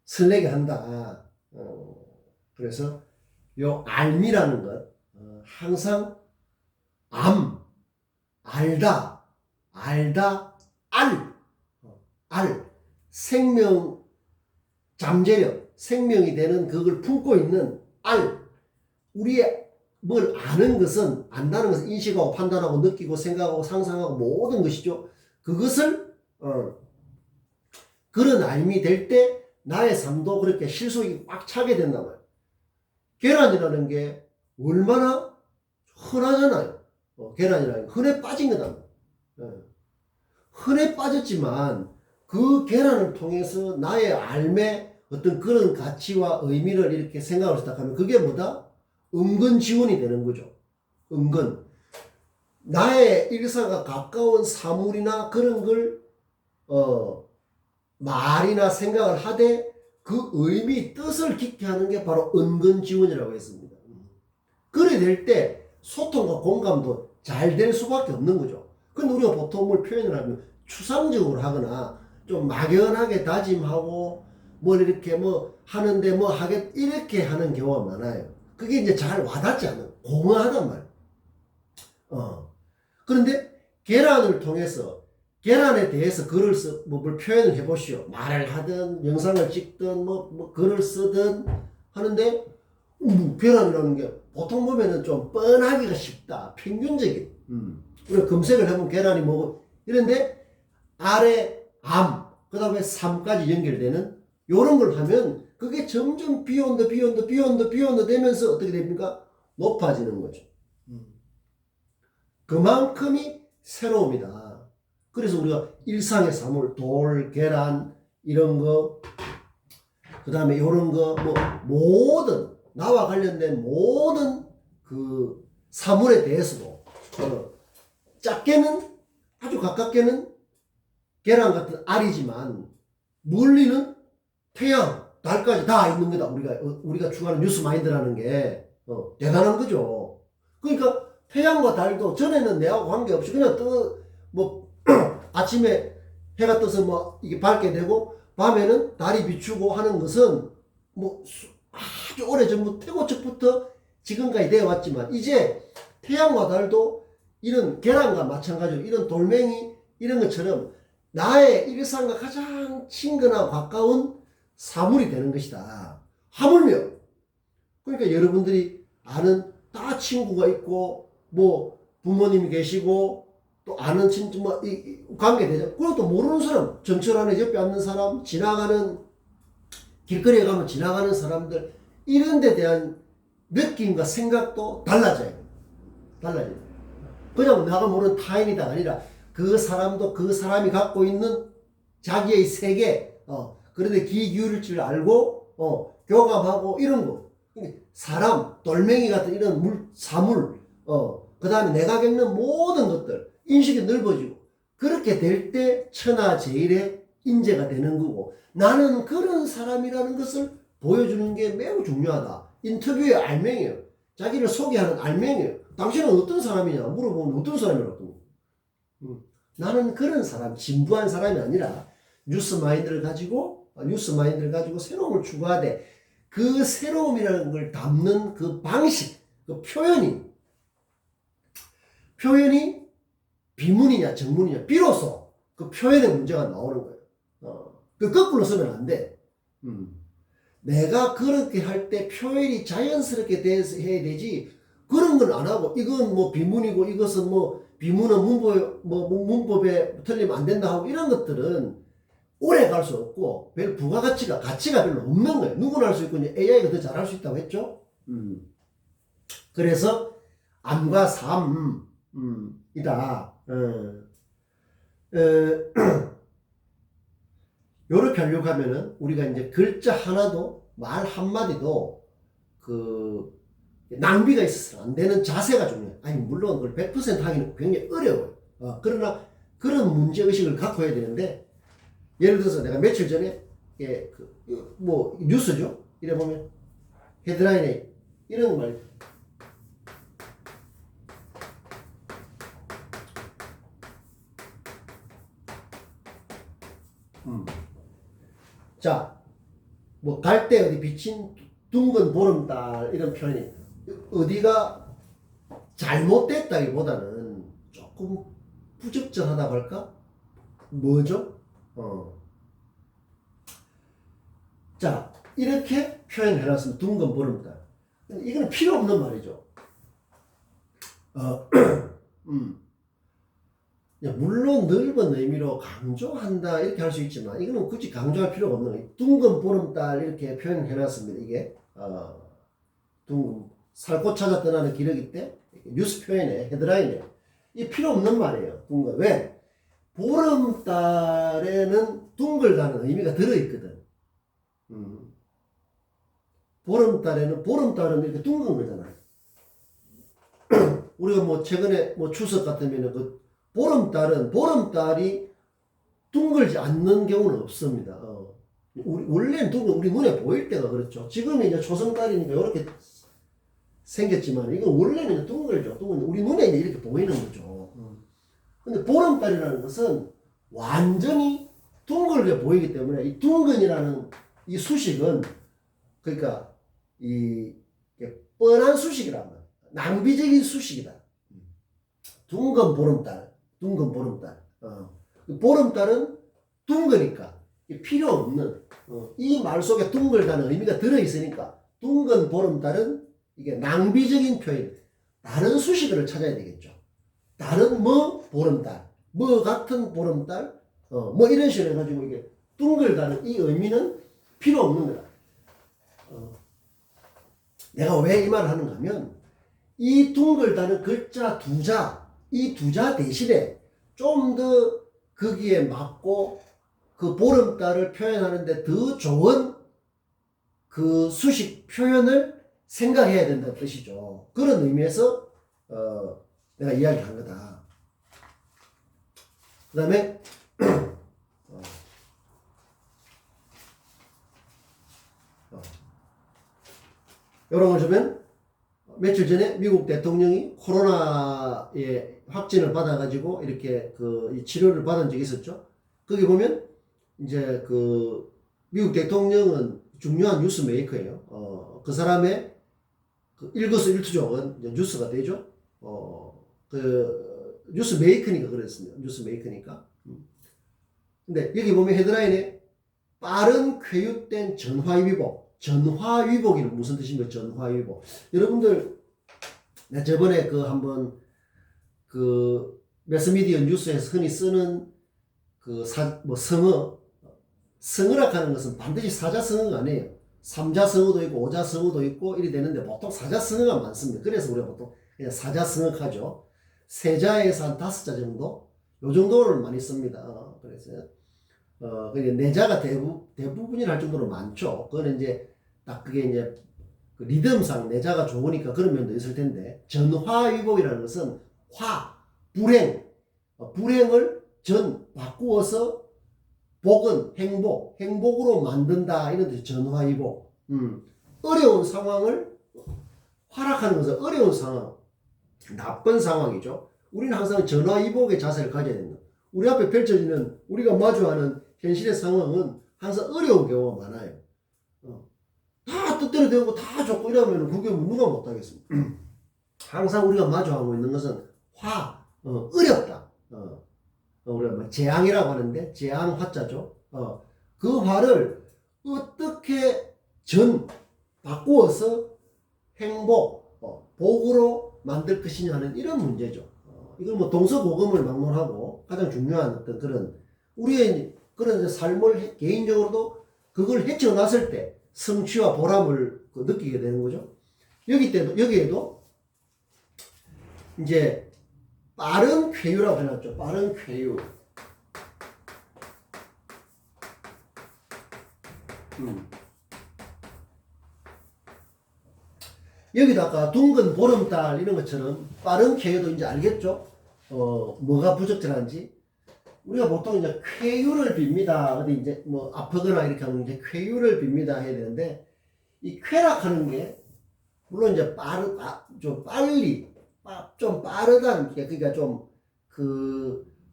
설레게 한다. 그래서 요 알미라는 것 항상 알다, 생명 잠재력, 생명이 되는 그걸 품고 있는 우리의 뭘 안다는 것은 인식하고 판단하고 느끼고 생각하고 상상하고 모든 것이죠. 그것을 그런 알미 될 때 나의 삶도 그렇게 실속이 꽉 차게 된단 말이에요. 계란이라는 게 얼마나 흔하잖아요. 계란이라는 게 흔해 빠진 거다. 흔해 빠졌지만 그 계란을 통해서 나의 삶의 어떤 그런 가치와 의미를 이렇게 생각을 시작하면 그게 뭐다? 은근 지원이 되는 거죠. 은근. 나의 일사가 가까운 사물이나 그런 걸 말이나 생각을 하되 그 의미, 뜻을 깊게 하는 게 바로 은근지원이라고 했습니다. 그래 될 때 소통과 공감도 잘 될 수밖에 없는 거죠. 근데 우리가 보통 뭘 표현을 하면 추상적으로 하거나 좀 막연하게 다짐하고 뭘 이렇게 뭐 하는데 뭐 하겠 이렇게 하는 경우가 많아요. 그게 이제 잘 와닿지 않는 공허하단 말이에요. 그런데 계란을 통해서 계란에 대해서 글을 뭘 표현을 해보시오. 말을 하든 영상을 찍든 뭐 글을 쓰든 하는데 계란이라는 게 보통 보면은 좀 뻔하기가 쉽다. 평균적인. 우리가 검색을 해보면 계란이 뭐고 이런데 아래 암, 그 다음에 삶까지 연결되는 요런 걸 하면 그게 점점 비욘드 되면서 어떻게 됩니까? 높아지는 거죠. 그만큼이 새로움이다. 그래서 우리가 일상의 사물, 돌, 계란 이런 거, 그 다음에 이런 거, 뭐 모든 나와 관련된 모든 그 사물에 대해서도 작게는 아주 가깝게는 계란 같은 알이지만 멀리는 태양, 달까지 다 있는 거다. 우리가 추구하는 뉴스 마인드라는 게 대단한 거죠. 그러니까 태양과 달도 전에는 내하고 관계없이 그냥 뭐 아침에 해가 떠서 뭐 이게 밝게 되고 밤에는 달이 비추고 하는 것은 뭐 아주 오래 전부터 태고척부터 지금까지 되어 왔지만 이제 태양과 달도 이런 계란과 마찬가지로 이런 돌멩이 이런 것처럼 나의 일상과 가장 친근하고 가까운 사물이 되는 것이다. 하물며 그러니까 여러분들이 아는 다 친구가 있고 뭐 부모님이 계시고 또 아는 친구 뭐 관계 되죠. 그리고 또 모르는 사람 전철 안에 옆에 앉는 사람 지나가는 길거리에 가면 지나가는 사람들 이런 데 대한 느낌과 생각도 달라져요. 그냥 내가 모르는 타인이다 아니라 그 사람도 그 사람이 갖고 있는 자기의 세계 그런데 귀 기울일 줄 알고 교감하고 이런 거 사람 돌멩이 같은 이런 사물 그 다음에 내가 겪는 모든 것들 인식이 넓어지고 그렇게 될 때 천하제일의 인재가 되는 거고 나는 그런 사람이라는 것을 보여주는 게 매우 중요하다. 인터뷰의 알맹이에요. 자기를 소개하는 알맹이에요. 당신은 어떤 사람이냐 물어보면 어떤 사람이라고. 나는 그런 사람, 진부한 사람이 아니라 뉴스 마인드를 가지고 새로움을 추구하되 그 새로움이라는 걸 담는 그 방식, 그 표현이 비문이냐 정문이냐 비로소 그 표현의 문제가 나오는 거예요. 그 거꾸로 쓰면 안 돼. 내가 그렇게 할 때 표현이 자연스럽게 돼서 해야 되지 그런 건 안 하고 이건 뭐 비문이고 이것은 뭐 비문은 문법에 틀리면 안 된다 하고 이런 것들은 오래 갈 수 없고 별 부가가치가 별로 없는 거예요. 누구나 할 수 있고 이제 AI가 더 잘할 수 있다고 했죠. 그래서 암과 삶이다. 요렇게 하려고 하면은 우리가 이제 글자 하나도 말 한마디도 그 낭비가 있어서 안 되는 자세가 중요해요. 아니 물론 그걸 100% 하기는 굉장히 어려워요. 그러나 그런 문제의식을 갖고 해야 되는데 예를 들어서 내가 며칠 전에 뭐 뉴스죠. 이래 보면 헤드라인에 이런 말 자, 뭐 갈 때 어디 비친 둥근 보름달 이런 표현이 어디가 잘못됐다기보다는 조금 부적절하다고 할까? 뭐죠? 자, 이렇게 표현해놨으면 둥근 보름달. 이거는 필요 없는 말이죠. 물론 넓은 의미로 강조한다 이렇게 할 수 있지만 이거는 굳이 강조할 필요가 없는 거예요. 둥근 보름달 이렇게 표현해놨습니다. 이게 둥근 살고 찾아 떠나는 기러기 때 뉴스 표현에 헤드라인에 이 필요 없는 말이에요. 둥근 왜? 보름달에는 둥글다는 의미가 들어있거든. 보름달은 이렇게 둥근 거잖아요. 우리가 뭐 최근에 뭐 추석 같으면은 그 보름달이 둥글지 않는 경우는 없습니다. 원래는 우리 눈에 보일 때가 그렇죠. 지금은 이제 초승달이니까 이렇게 생겼지만, 이건 원래는 이제 둥글죠. 우리 눈에 이제 이렇게 보이는 거죠. 근데 보름달이라는 것은 완전히 둥글게 보이기 때문에, 이 둥근이라는 이 수식은, 그러니까 이 뻔한 수식이란 말이야. 낭비적인 수식이다. 둥근 보름달. 보름달은 둥그니까 필요 없는, 이 말 속에 둥글다는 의미가 들어있으니까 둥근 보름달은 이게 낭비적인 표현, 다른 수식어를 찾아야 되겠죠. 다른 보름달, 같은 보름달, 이런 식으로 해가지고 이게 둥글다는 이 의미는 필요 없는 거다. 내가 왜 이 말을 하는가 하면, 이 둥글다는 글자 이 두 자 대신에 좀 더 거기에 맞고 그 보름달을 표현하는데 더 좋은 그 수식 표현을 생각해야 된다는 뜻이죠. 그런 의미에서 내가 이야기한 거다. 그 다음에 이런 걸 보면, 며칠 전에 미국 대통령이 코로나에 확진을 받아가지고 이렇게 그 치료를 받은 적이 있었죠. 거기 보면 이제 그 미국 대통령은 중요한 뉴스 메이커예요. 그 사람의 그 일거수일투족은 뉴스가 되죠. 그 뉴스 메이커니까 그랬습니다. 뉴스 메이커니까. 근데 여기 보면 헤드라인에 빠른 쾌유된 전화위복이 무슨 뜻입니까? 전화위복. 여러분들, 나 저번에 그 한번 그 매스미디어 뉴스에서 흔히 쓰는 그 성어라 하는 것은 반드시 사자성어가 아니에요. 삼자성어도 있고 오자성어도 있고 이리 되는데 보통 사자성어가 많습니다. 그래서 우리가 보통 그냥 사자성어 하죠. 세자에서 한 5자 정도? 요 정도를 많이 씁니다. 그래서 내자가 대부분이라 할 정도로 많죠. 그거는 이제 딱 그게 이제 그 리듬상 내자가 좋으니까 그런 면도 있을 텐데, 전화위복이라는 것은 불행을 바꾸어서 복은 행복으로 만든다, 이런 뜻이 전화위복. 어려운 상황을 화락하는 것은 어려운 상황, 나쁜 상황이죠. 우리는 항상 전화위복의 자세를 가져야 된다. 우리 앞에 펼쳐지는 우리가 마주하는 현실의 상황은 항상 어려운 경우가 많아요. 다 뜻대로 되고 다 좋고 이러면 그게 누가 못하겠습니까? 항상 우리가 마주하고 있는 것은 어렵다. 우리가 뭐 재앙이라고 하는데, 재앙 화자죠. 그 화를 어떻게 바꾸어서 복으로 만들 것이냐 하는 이런 문제죠. 이걸 뭐 동서고금을 막론하고 가장 중요한 어떤 그런 우리의 그런 삶을 개인적으로도 그걸 헤쳐났을 때 성취와 보람을 느끼게 되는 거죠. 여기에도 이제 빠른 쾌유라고 해놨죠. 빠른 쾌유. 여기다가 둥근 보름달 이런 것처럼 빠른 쾌유도 이제 알겠죠? 뭐가 부적절한지. 우리가 보통 이제 쾌유를 빕니다. 어디 이제 뭐 아프거나 이렇게 하면 이제 쾌유를 빕니다 해야 되는데, 이 쾌락하는 게 물론 이제 좀 빠르다는 게, 그러니까 좀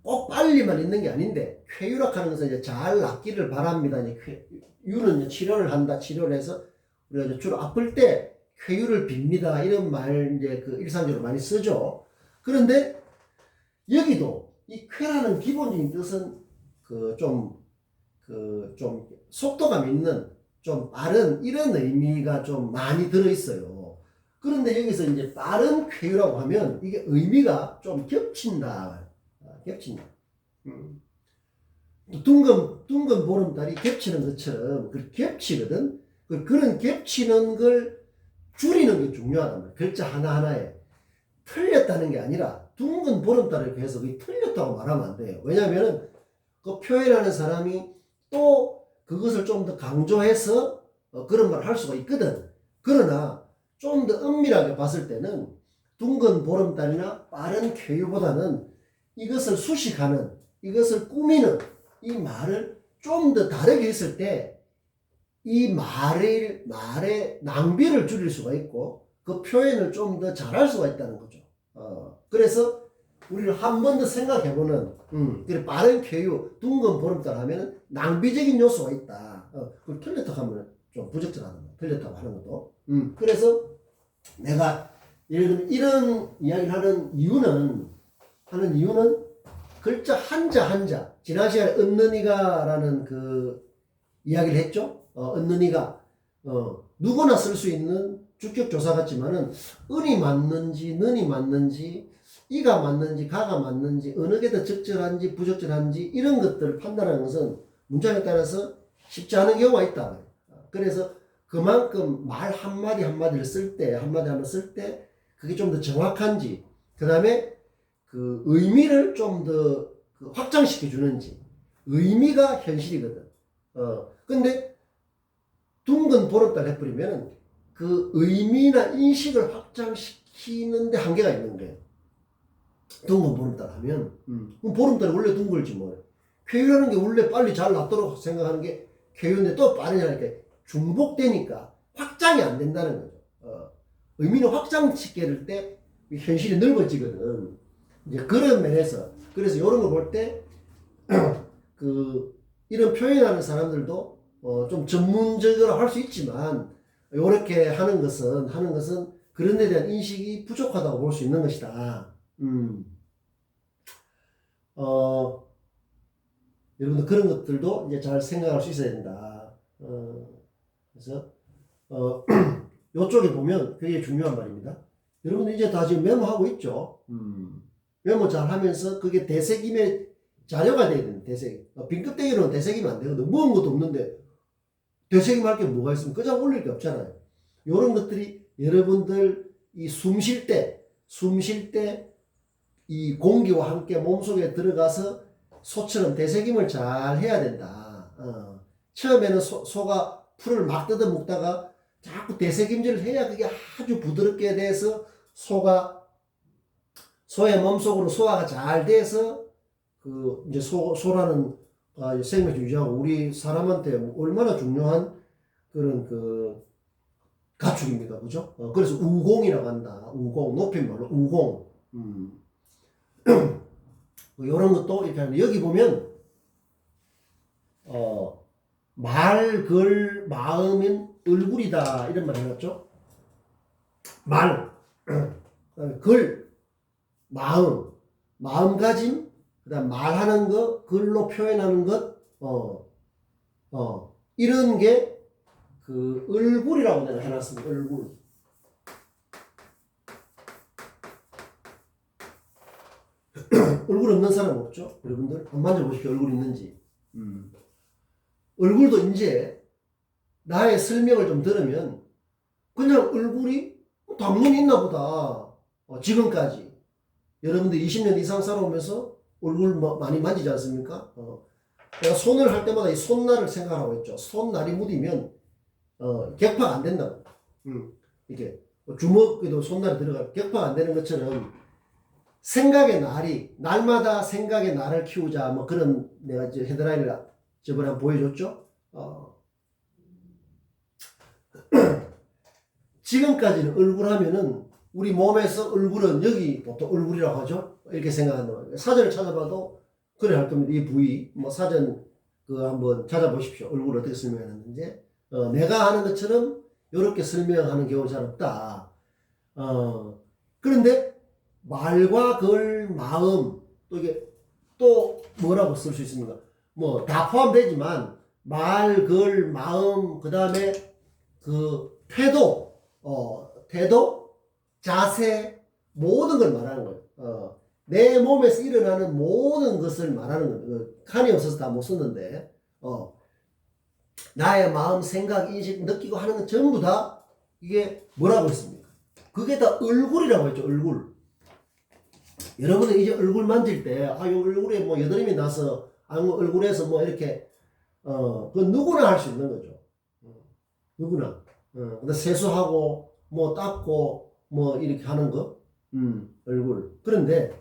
꼭 빨리만 있는 게 아닌데, 쾌유락하는 것은 이제 잘 낫기를 바랍니다. 이제 유는 이제 치료를 한다. 치료를 해서 우리가 이제 주로 아플 때 쾌유를 빕니다. 이런 말 이제 그 일상적으로 많이 쓰죠. 그런데 여기도 이 쾌라는 기본적인 뜻은 좀 속도감 있는, 좀 빠른 이런 의미가 좀 많이 들어있어요. 그런데 여기서 이제 빠른 쾌유라고 하면 이게 의미가 좀 겹친다. 둥근 보름달이 겹치는 것처럼 겹치거든. 그런 겹치는 걸 줄이는 게 중요하단 말이야. 글자 하나하나에 틀렸다는 게 아니라 둥근 보름달을 해서 그게 틀렸다고 말하면 안 돼요. 왜냐하면 그 표현하는 사람이 또 그것을 좀 더 강조해서 그런 말을 할 수가 있거든. 그러나 좀 더 엄밀하게 봤을 때는 둥근 보름달이나 빠른 쾌유보다는 이것을 수식하는, 이것을 꾸미는 이 말을 좀 더 다르게 했을 때 이 말의 낭비를 줄일 수가 있고 그 표현을 좀 더 잘할 수가 있다는 거죠. 그래서 우리를 한 번 더 생각해보는 그래 빠른 쾌유, 둥근 보름달 하면은 낭비적인 요소가 있다. 그걸 틀렸다고 하면 좀 부적절하다. 틀렸다고 하는 것도. 그래서 내가 예를 들면 이런 이야기를 하는 이유는 글자 한자 지난 시간에 은는이가라는 그 이야기를 했죠. 은는이가 누구나 쓸 수 있는 주격 조사 같지만은 은이 맞는지 는이 맞는지 이가 맞는지 가가 맞는지 어느 게 더 적절한지 부적절한지 이런 것들을 판단하는 것은 문장에 따라서 쉽지 않은 경우가 있다. 그래서 그만큼 말 한마디 한마디를 쓸 때 한마디 쓸 때 그게 좀 더 정확한지 그 다음에 그 의미를 좀 더 확장시켜 주는지 의미가 현실이거든. 근데 둥근 보름달 해버리면 그 의미나 인식을 확장시키는데 한계가 있는 거예요. 둥근 보름달 하면 그럼 보름달이 원래 둥글지 뭐. 쾌유라는 게 원래 빨리 잘 났도록 생각하는 게 쾌유인데 또 빠르냐니까 중복되니까 확장이 안 된다는 거죠. 의미는 확장시켜야 될 때 현실이 넓어지거든. 이제 그런 면에서 그래서 이런 거 볼 때 이런 표현하는 사람들도 좀 전문적으로 할 수 있지만 이렇게 하는 것은 그런 데 대한 인식이 부족하다고 볼 수 있는 것이다. 여러분들 그런 것들도 이제 잘 생각할 수 있어야 된다. 그래서 이쪽에 보면 굉장히 중요한 말입니다. 여러분들 이제 다 지금 메모하고 있죠. 메모 잘 하면서 그게 되새김의 자료가 돼야 되는 되새김. 빈껍데기로는 되새기면 안 되거든. 무은 것도 없는데 되새김할 게 뭐가 있으면 그냥 올릴 게 없잖아요. 이런 것들이 여러분들 이 숨 쉴 때 이 공기와 함께 몸속에 들어가서 소처럼 되새김을 잘 해야 된다. 처음에는 소가 풀을 막 뜯어 먹다가 자꾸 되새김질을 해야 그게 아주 부드럽게 돼서 소의 몸속으로 소화가 잘 돼서 이제 소라는 생명을 유지하고 우리 사람한테 얼마나 중요한 그런 가축입니다. 그죠? 그래서 우공이라고 한다. 우공, 높임말로 우공. 이런 것도 이렇게 하는데 여기 보면 말, 걸, 마음인 얼굴이다 이런 말 해놨죠. 말, 걸, 마음가짐, 그다음 말하는 것, 글로 표현하는 것, 이런 게 그 얼굴이라고 내가 해놨습니다. 얼굴. 얼굴 없는 사람 없죠? 여러분들 한번 만져보십시오. 얼굴 있는지. 얼굴도 이제 나의 설명을 좀 들으면 그냥 얼굴이 당연히 있나 보다. 지금까지 여러분들 20년 이상 살아오면서 얼굴 많이 만지지 않습니까? 내가 손을 할 때마다 이 손날을 생각하고 있죠. 손날이 묻으면 격파가 안 된다고. 이렇게 주먹에도 손날이 들어가 격파가 안 되는 것처럼 생각의 날이 날마다 생각의 날을 키우자 뭐 그런 내가 이제 헤드라인을 저번에 보여줬죠. 지금까지는 얼굴 하면은 우리 몸에서 얼굴은 여기 보통 얼굴이라고 하죠. 이렇게 생각한단 말이에요. 사전을 찾아봐도 그래 할 겁니다. 이 부위 뭐 사전 한번 찾아보십시오. 얼굴 어떻게 설명하는지. 내가 하는 것처럼 이렇게 설명하는 경우 잘 없다. 그런데 말과 글, 마음 또 이게 또 뭐라고 쓸 수 있습니까? 뭐 다 포함되지만 말, 글, 마음 그 다음에 그 태도, 자세 모든 걸 말하는 거예요. 내 몸에서 일어나는 모든 것을 말하는 거예요. 칸이 없어서 다 못 썼는데 나의 마음, 생각, 인식, 느끼고 하는 건 전부 다 이게 뭐라고 했습니까? 그게 다 얼굴이라고 했죠. 얼굴. 여러분들 이제 얼굴 만질 때, 이 얼굴에 뭐 여드름이 나서, 얼굴에서 뭐 이렇게, 그건 누구나 할 수 있는 거죠. 누구나. 근데 세수하고, 뭐 닦고, 뭐 이렇게 하는 거, 얼굴. 그런데,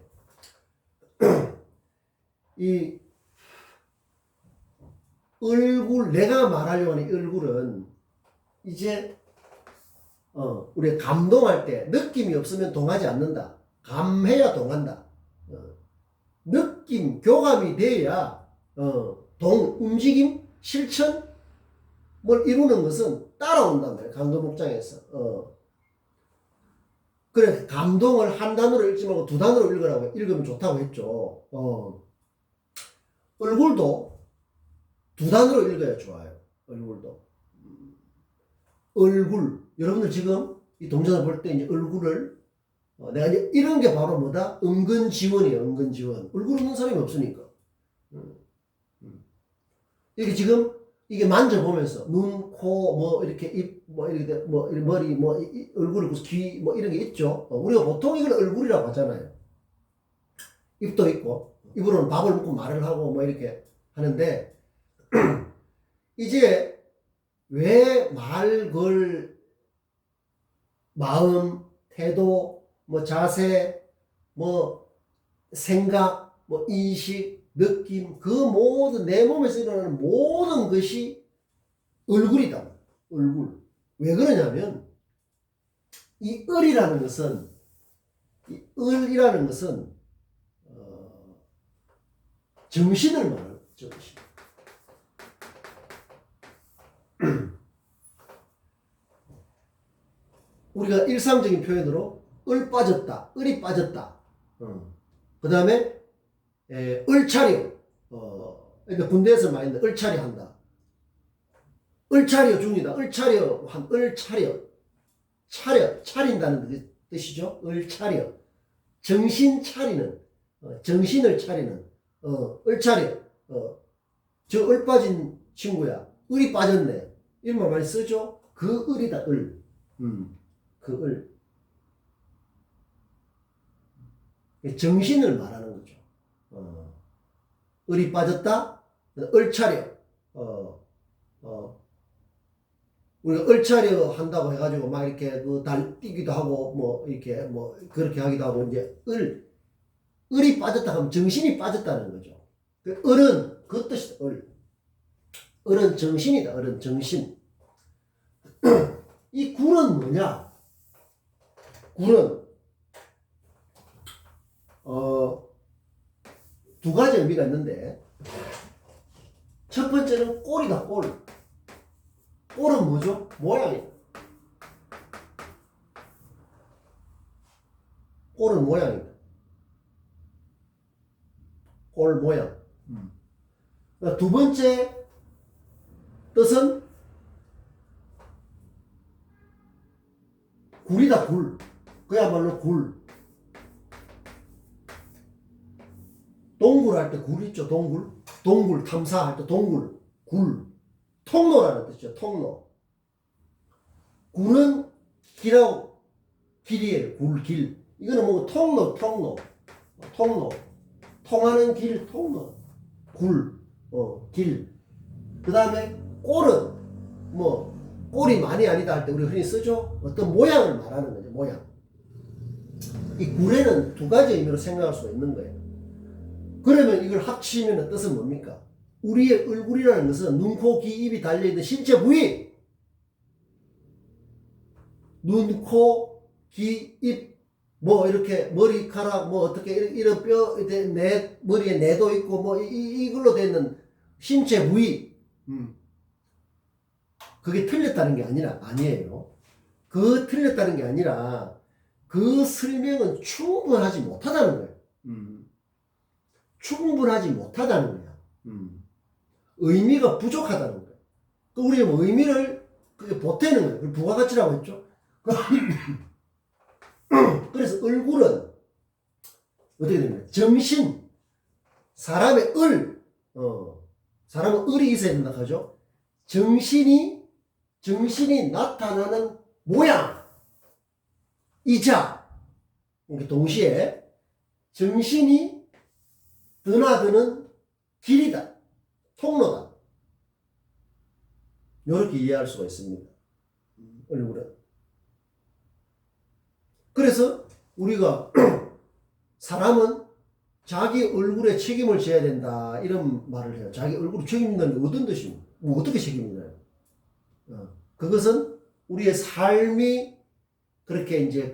얼굴, 내가 말하려고 하는 얼굴은 이제 우리가 감동할 때 느낌이 없으면 동하지 않는다. 감해야 동한다. 느낌, 교감이 돼야 움직임, 실천 뭘 이루는 것은 따라온단 말이에요. 감동 목장에서. 그래, 감동을 한 단어로 읽지 말고 두 단어로 읽으면 좋다고 했죠. 얼굴도 두 단어로 읽어야 좋아요. 얼굴도. 얼굴. 여러분들 지금 이 동전을 볼 때 이제 얼굴을 내가 이제 이런 게 바로 뭐다? 은근지원이에요. 은근지원. 얼굴 없는 사람이 없으니까. 이렇게 지금 이게 만져보면서 눈, 코, 뭐 이렇게 입, 뭐 이렇게 뭐 머리, 뭐 얼굴, 귀, 뭐 이런 게 있죠. 우리가 보통 이걸 얼굴이라고 하잖아요. 입도 있고 입으로는 밥을 먹고 말을 하고 뭐 이렇게 하는데 이제 왜 말, 걸, 마음, 태도, 뭐 자세, 뭐 생각, 뭐 인식, 느낌, 그 모든 내 몸에서 일어나는 모든 것이 얼굴이다. 얼굴. 왜 그러냐면 이 을이라는 것은 정신을 말하는 정신. 우리가 일상적인 표현으로 을 빠졌다, 을이 빠졌다. 그 다음에 을차려. 그러니까 군대에서 많이 있는데 을차려 한다. 을차려 중이다. 을차려 차린다는 뜻이죠. 을차려. 정신 차리는, 정신을 차리는, 을차려. 저 을 빠진 친구야. 을이 빠졌네. 이런 말 많이 쓰죠. 그 을이다, 을. 그 을. 정신을 말하는 거죠. 을이 빠졌다. 을차려. 우리가 을차려 한다고 해가지고 막 이렇게 그 달 뛰기도 하고 뭐 이렇게 뭐 그렇게 하기도 하고 이제 을이 빠졌다 하면 정신이 빠졌다는 거죠. 을은 그 뜻이다. 을은 정신이다. 을은 정신. 이 굴은 뭐냐? 굴은 두 가지 의미가 있는데 첫 번째는 꼴이다. 꼴. 꼴은 뭐죠? 모양이다. 꼴은 모양이다. 꼴 모양. 두 번째 뜻은 굴이다. 굴. 그야말로 굴. 동굴 할 때 굴 있죠. 동굴. 동굴 탐사할 때 동굴. 굴. 통로라는 뜻이죠. 통로. 굴은 길이에요. 굴, 길. 이거는 뭐 통로. 통하는 길, 통로. 굴, 길. 그 다음에 꼴은 뭐 꼴이 많이 아니다 할 때 우리 흔히 쓰죠. 어떤 모양을 말하는 거죠. 모양. 이 굴에는 두 가지 의미로 생각할 수가 있는 거예요. 그러면 이걸 합치면 뜻은 뭡니까? 우리의 얼굴이라는 것은 눈, 코, 귀, 입이 달려있는 신체 부위. 눈, 코, 귀, 입, 뭐 이렇게 머리카락, 뭐 어떻게 이런 뼈, 머리에 뇌도 있고 뭐 이걸로 되는 신체 부위. 그게 틀렸다는 게 아니에요. 그 틀렸다는 게 아니라 그 설명은 충분하지 못하다는 거예요. 충분하지 못하다는 거야. 의미가 부족하다는 거야. 우리 뭐 의미를 그게 보태는 거예요. 부가가치라고 했죠. 그래서 얼굴은 어떻게 됩니까? 정신, 사람의 사람은 을이 있어야 된다 하죠. 정신이 나타나는 모양, 이자, 동시에 정신이 드나드는 길이다, 통로다. 이렇게 이해할 수가 있습니다. 얼굴은. 그래서 우리가 사람은 자기 얼굴에 책임을 져야 된다 이런 말을 해요. 자기 얼굴에 책임진다는 게 어떤 뜻입니까? 뭐 어떻게 책임이나요? 그것은 우리의 삶이 그렇게 이제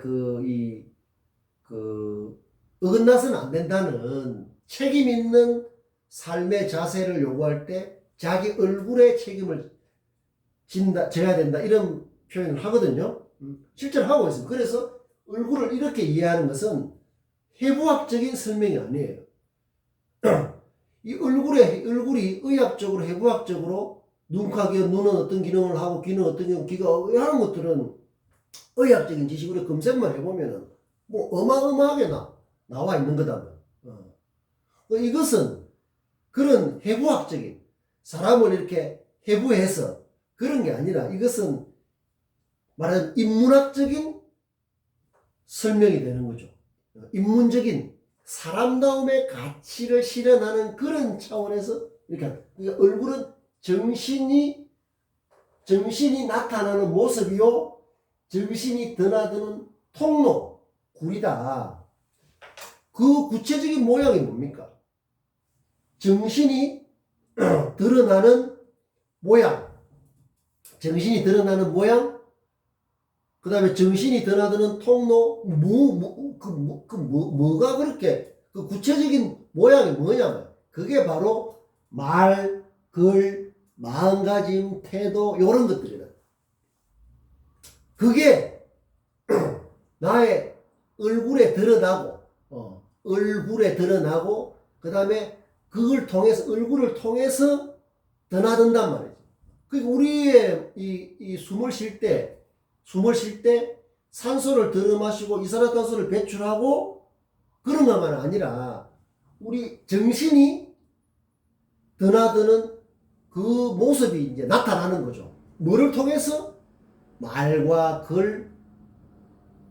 어긋나서는 안 된다는 책임 있는 삶의 자세를 요구할 때 자기 얼굴에 책임을 져야 된다 이런 표현을 하거든요. 실제로 하고 있습니다. 그래서 얼굴을 이렇게 이해하는 것은 해부학적인 설명이 아니에요. 이 얼굴이 의학적으로 해부학적으로 눈가기와 눈은 어떤 기능을 하고 귀는 어떤 기능, 귀가 하는 것들은 의학적인 지식으로 검색만 해보면은 뭐 어마어마하게 나와 있는 거다. 이것은 그런 해부학적인 사람을 이렇게 해부해서 그런 게 아니라 이것은 말하자면 인문학적인 설명이 되는 거죠. 인문적인 사람다움의 가치를 실현하는 그런 차원에서 이렇게 그러니까 얼굴은 정신이 나타나는 모습이요, 정신이 드나드는 통로, 굴이다. 그 구체적인 모양이 뭡니까? 정신이 드러나는 모양, 그 다음에 정신이 드나드는 통로, 뭐가 그렇게, 그 구체적인 모양이 뭐냐면, 그게 바로 말, 글, 마음가짐, 태도, 요런 것들이다. 그게 나의 얼굴에 드러나고, 그 다음에 얼굴을 통해서 드나든단 말이죠. 그러니까 우리의 이 숨을 쉴 때 산소를 들이마시고 이산화탄소를 배출하고 그런 것만 아니라 우리 정신이 드나드는 그 모습이 이제 나타나는 거죠. 뭐를 통해서? 말과 글,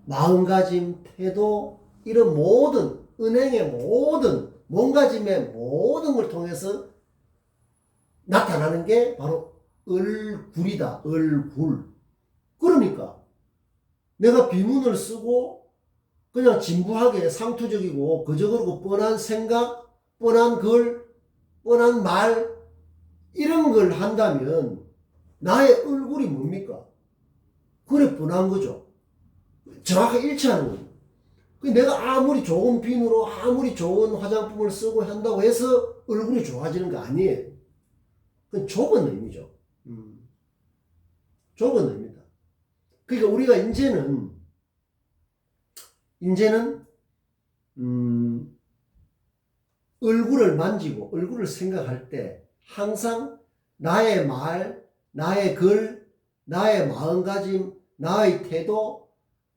마음가짐, 태도, 이런 모든 은행의 모든 몸가짐의 모든 걸 통해서 나타나는 게 바로 얼굴이다. 얼굴. 그러니까 내가 비문을 쓰고 그냥 진부하게 상투적이고 그저 그러고 뻔한 생각, 뻔한 글, 뻔한 말 이런 걸 한다면 나의 얼굴이 뭡니까? 그래 뻔한 거죠. 정확하게 일치하는 거죠. 내가 아무리 좋은 비누로 아무리 좋은 화장품을 쓰고 한다고 해서 얼굴이 좋아지는 거 아니에요. 그건 좁은 의미죠. 좁은 의미다. 그러니까 우리가 이제는 얼굴을 만지고 얼굴을 생각할 때 항상 나의 말, 나의 글, 나의 마음가짐, 나의 태도,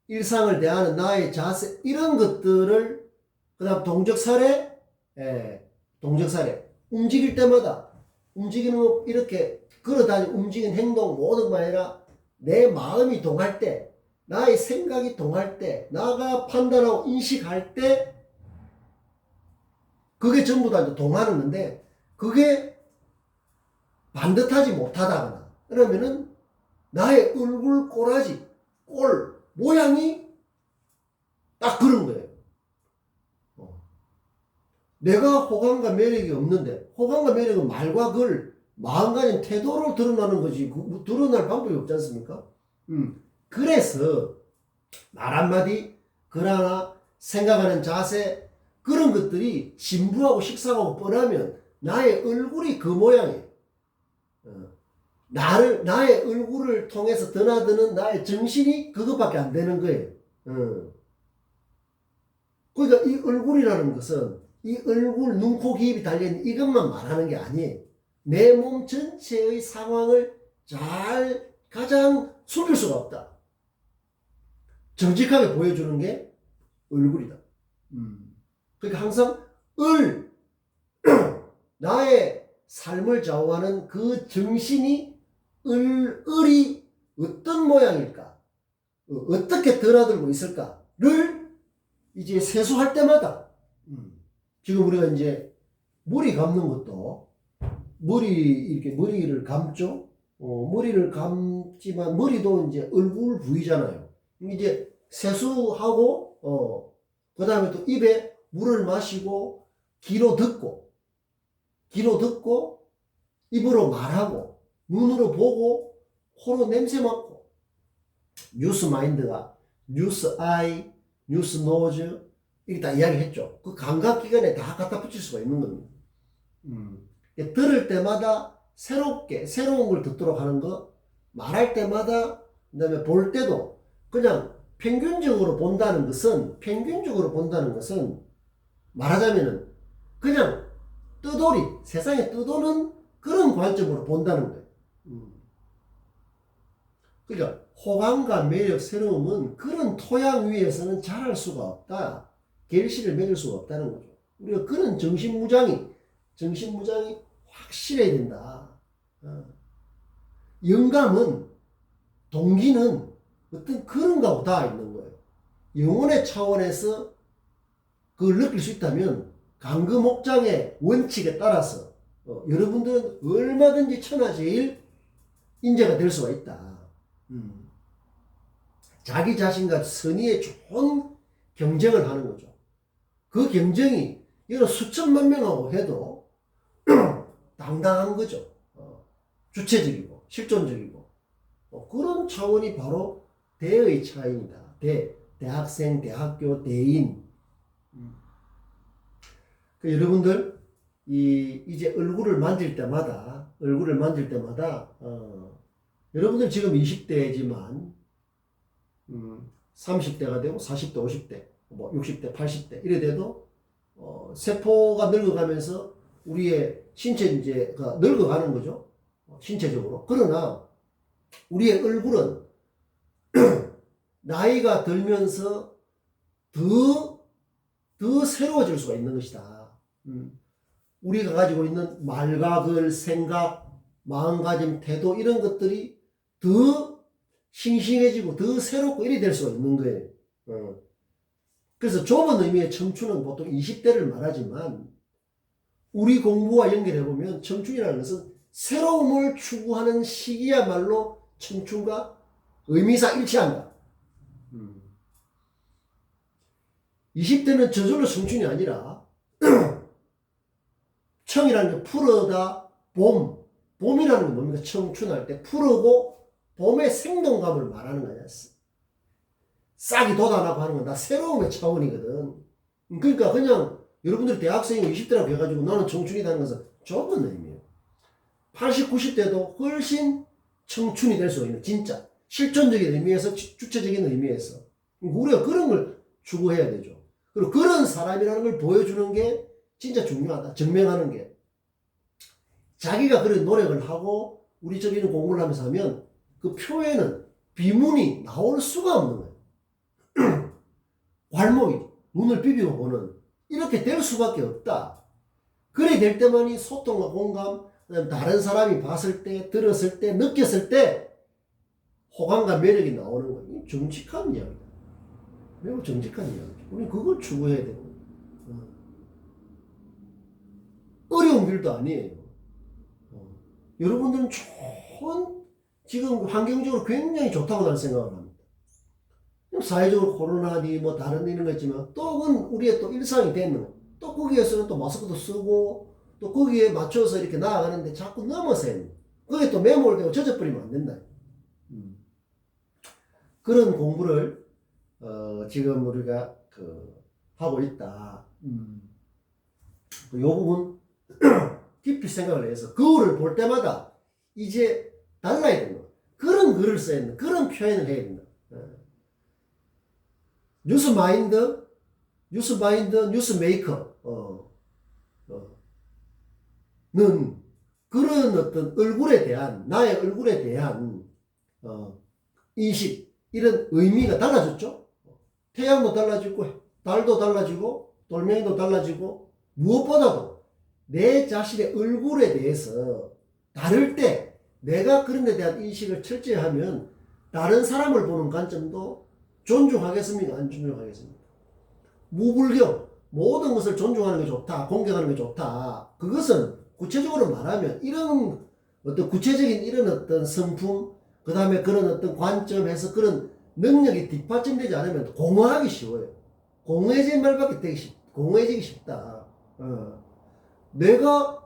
일상을 대하는 나의 자세 이런 것들을 그다음 동적사례 움직일 때마다 움직이는 이렇게 걸어다니는 움직이는 행동 모든 것만 아니라 내 마음이 동할 때 나의 생각이 동할 때 나가 판단하고 인식할 때 그게 전부 다 동하는 건데 그게 반듯하지 못하다거나 그러면은 나의 얼굴 꼴 모양이 딱 그런 거예요. 내가 호감과 매력이 없는데 호감과 매력은 말과 글, 마음가짐, 태도로 드러나는 거지 드러날 방법이 없지 않습니까? 그래서 말 한마디, 글 하나, 생각하는 자세 그런 것들이 진부하고 식상하고 뻔하면 나의 얼굴이 그 모양이에요. 나의 얼굴을 통해서 드나드는 나의 정신이 그것밖에 안 되는 거예요. 그러니까 이 얼굴이라는 것은 이 얼굴, 눈, 코, 귀, 입이 달려있는 이것만 말하는 게 아니에요. 내 몸 전체의 상황을 가장 숨길 수가 없다. 정직하게 보여주는 게 얼굴이다. 그러니까 항상 나의 삶을 좌우하는 그 정신이 을이 어떤 모양일까? 어떻게 드나들고 있을까를 이제 세수할 때마다 지금 우리가 이제 머리 감는 것도 머리를 감죠. 머리를 감지만 머리도 이제 얼굴 부위잖아요. 이제 세수하고 그 다음에 또 입에 물을 마시고 귀로 듣고 입으로 말하고 눈으로 보고 코로 냄새 맡고 뉴스 마인드가 뉴스 아이, 뉴스 노즈 이렇게 다 이야기했죠. 그 감각기관에 다 갖다 붙일 수가 있는 겁니다. 들을 때마다 새로운 걸 듣도록 하는 거, 말할 때마다, 그 다음에 볼 때도 그냥 평균적으로 본다는 것은 말하자면은 그냥 세상에 떠도는 그런 관점으로 본다는 거예요. 그러니까 호감과 매력, 새로움은 그런 토양 위에서는 자랄 수가 없다. 결실을 맺을 수가 없다는 거죠. 우리가 그런 정신무장이 확실해야 된다. 영감은, 동기는 어떤 그런 거하고 다 있는 거예요. 영혼의 차원에서 그걸 느낄 수 있다면 강금목장의 원칙에 따라서 여러분들은 얼마든지 천하제일 인재가 될 수가 있다. 자기 자신과 선의의 좋은 경쟁을 하는 거죠. 그 경쟁이 여러 수천만 명하고 해도 당당한 거죠. 주체적이고 실존적이고 그런 차원이 바로 대의 차이입니다. 대학생, 대학교, 대인. 여러분들 이제 얼굴을 만질 때마다 여러분들 지금 20대지만 30대가 되고 40대, 50대, 뭐 60대, 80대 이래 돼도 세포가 늙어가면서 우리의 신체 이제가 늙어가는 거죠. 신체적으로. 그러나 우리의 얼굴은 나이가 들면서 더 새로워질 수가 있는 것이다. 우리가 가지고 있는 말각을, 생각, 마음가짐, 태도 이런 것들이 더 싱싱해지고 더 새롭고 이래 될 수가 있는 거예요. 그래서 좁은 의미의 청춘은 보통 20대를 말하지만 우리 공부와 연결해보면 청춘이라는 것은 새로움을 추구하는 시기야말로 청춘과 의미상 일치한다. 20대는 저절로 청춘이 아니라 청이라는 게 푸르다, 봄이라는 게 뭡니까? 청춘할 때 푸르고 봄의 생동감을 말하는 거야. 싹이 돋아나고 하는 건 다 새로움의 차원이거든. 그러니까 그냥 여러분들 대학생이 20대라고 해가지고 나는 청춘이라는 것은 좁은 의미예요. 80, 90대도 훨씬 청춘이 될 수 있는, 진짜 실존적인 의미에서, 주체적인 의미에서 우리가 그런 걸 추구해야 되죠. 그리고 그런 사람이라는 걸 보여주는 게 진짜 중요하다. 증명하는 게. 자기가 그런 노력을 하고 우리 저기는 공부를 하면서 하면 그 표에는 비문이 나올 수가 없는 거예요. 괄목이 눈을 비비고 보는 이렇게 될 수밖에 없다. 그래 될 때만이 소통과 공감, 다른 사람이 봤을 때, 들었을 때, 느꼈을 때 호감과 매력이 나오는 거예요. 정직한 이야기다. 매우 정직한 이야기죠. 우리 그걸 추구해야 되는 거예요. 어려운 길도 아니에요. 여러분들은 좋은, 지금 환경적으로 굉장히 좋다고 나는 생각을 합니다. 사회적으로 코로나니 뭐 다른 이런 거 있지만 또 그건 우리의 또 일상이 되는 거예요. 또 거기에서는 또 마스크도 쓰고 또 거기에 맞춰서 이렇게 나아가는데 자꾸 넘어서야 돼요. 거기에 또 매몰되고 젖어버리면 안 된다. 그런 공부를 지금 우리가 하고 있다. 이 부분 깊이 생각을 해서 거울을 볼 때마다 이제 달라야 된다. 그런 글을 써야 된다. 그런 표현을 해야 된다. 뉴스마인드, 뉴스메이커 는 그런 어떤 얼굴에 대한, 나의 얼굴에 대한 인식, 이런 의미가 달라졌죠. 태양도 달라지고 달도 달라지고 돌멩이도 달라지고 무엇보다도 내 자신의 얼굴에 대해서 다를 때 내가 그런 데 대한 인식을 철저히 하면 다른 사람을 보는 관점도 존중하겠습니까? 안 존중하겠습니까? 무불경, 모든 것을 존중하는 게 좋다, 공경하는 게 좋다. 그것은 구체적으로 말하면 이런 어떤 구체적인 이런 어떤 성품, 그 다음에 그런 어떤 관점에서 그런 능력이 뒷받침되지 않으면 공허하기 쉬워요. 공허해진 말밖에 공허해지기 쉽다. 내가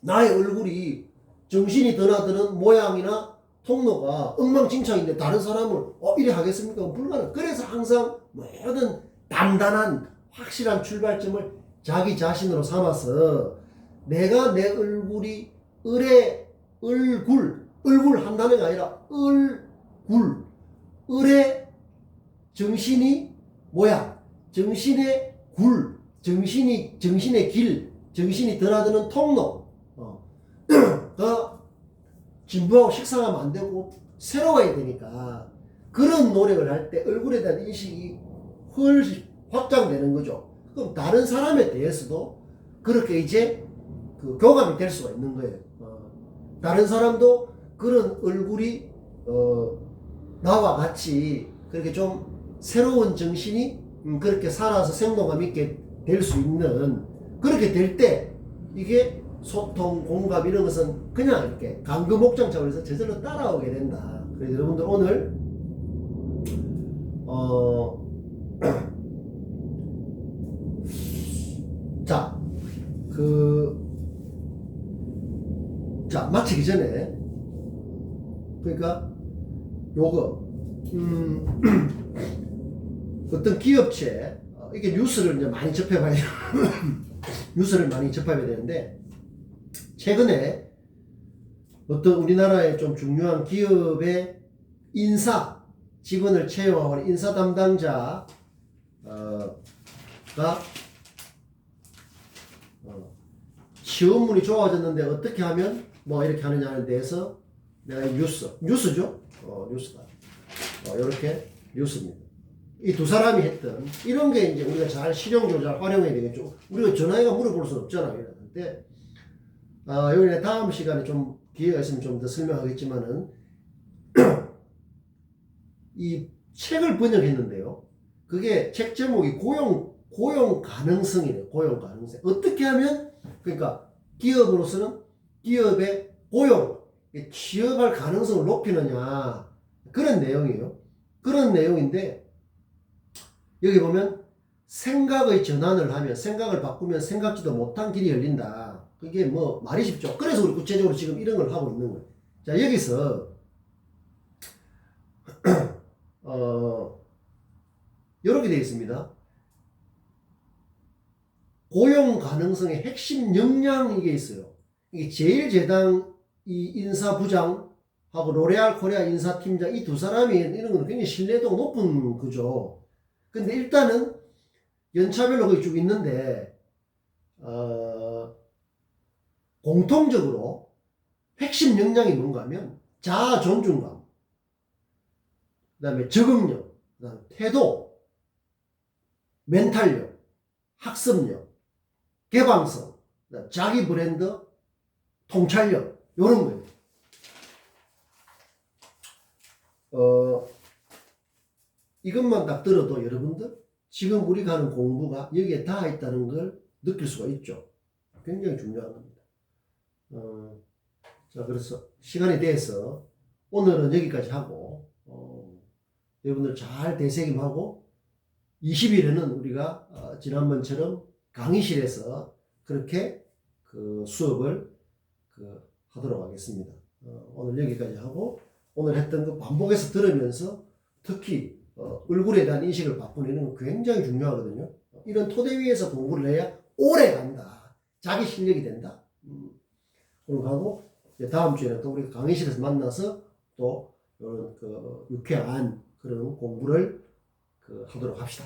나의 얼굴이 정신이 드나드는 모양이나 통로가 엉망진창인데 다른 사람을 이래 하겠습니까? 불가능. 그래서 항상 모든 단단한 확실한 출발점을 자기 자신으로 삼아서 내가 내 얼굴이 얼굴 한 단어가 아니라 을의 정신이 모양, 정신의 정신의 길, 정신이 드나드는 통로, 진부하고 식상하면 안 되고 새로워야 되니까 그런 노력을 할 때 얼굴에 대한 인식이 훨씬 확장되는 거죠. 그럼 다른 사람에 대해서도 그렇게 이제 그 교감이 될 수가 있는 거예요. 다른 사람도 그런 얼굴이 나와 같이 그렇게 좀 새로운 정신이 그렇게 살아서 생동감 있게 될 수 있는, 그렇게 될 때 이게 소통, 공감 이런 것은 그냥 이렇게 강금목장처럼 해서 저절로 따라오게 된다. 그래서 여러분들 오늘 마치기 전에 그러니까 요거 어떤 기업체 이게 뉴스를 이제 많이 접해봐야 뉴스를 많이 접해봐야 되는데, 최근에 어떤 우리나라의 좀 중요한 기업의 직원을 채용하는 인사 담당자가 취업문이 좋아졌는데 어떻게 하면 뭐 이렇게 하느냐에 대해서 내가 뉴스죠? 뉴스다. 이렇게 뉴스입니다. 이 두 사람이 했던 이런 게 이제 우리가 잘 실용적으로 잘 활용해야 되겠죠. 우리가 전화해가 물어볼 수는 없잖아요. 근데 여기 다음 시간에 좀 기회가 있으면 좀 더 설명하겠지만은 이 책을 번역했는데요. 그게 책 제목이 고용 가능성이래요. 고용 가능성. 어떻게 하면 그러니까 기업으로서는 기업의 취업할 가능성을 높이느냐, 그런 내용이에요. 그런 내용인데 여기 보면 생각의 전환을 하면, 생각을 바꾸면 생각지도 못한 길이 열린다. 그게 뭐 말이 쉽죠. 그래서 우리 구체적으로 지금 이런 걸 하고 있는 거예요. 자, 여기서 이렇게 되어 있습니다. 고용 가능성의 핵심 역량이 이게 있어요. 이게 제일제당 이 인사부장하고 로레알 코리아 인사팀장 이 두 사람이 이런 건 굉장히 신뢰도가 높은 거죠. 근데 일단은 연차별로 거기 쭉 있는데 공통적으로 핵심 역량이 뭔가 하면 자아 존중감, 그 다음에 적응력, 그 다음에 태도, 멘탈력, 학습력, 개방성, 자기 브랜드, 통찰력, 이런 거예요. 이것만 딱 들어도 여러분들 지금 우리가 하는 공부가 여기에 다 있다는 걸 느낄 수가 있죠. 굉장히 중요한 겁니다. 자, 그래서 시간이 돼서 오늘은 여기까지 하고 여러분들 잘 되새김하고 20일에는 우리가 지난번처럼 강의실에서 그렇게 그 수업을 하도록 하겠습니다. 오늘 여기까지 하고 오늘 했던 거 반복해서 들으면서 특히 얼굴에 대한 인식을 바꾸는 건 굉장히 중요하거든요. 이런 토대 위에서 공부를 해야 오래 간다. 자기 실력이 된다. 그리고 하고 다음 주에는 또 우리 강의실에서 만나서 또 이런 유쾌한 그런 공부를 하도록 합시다.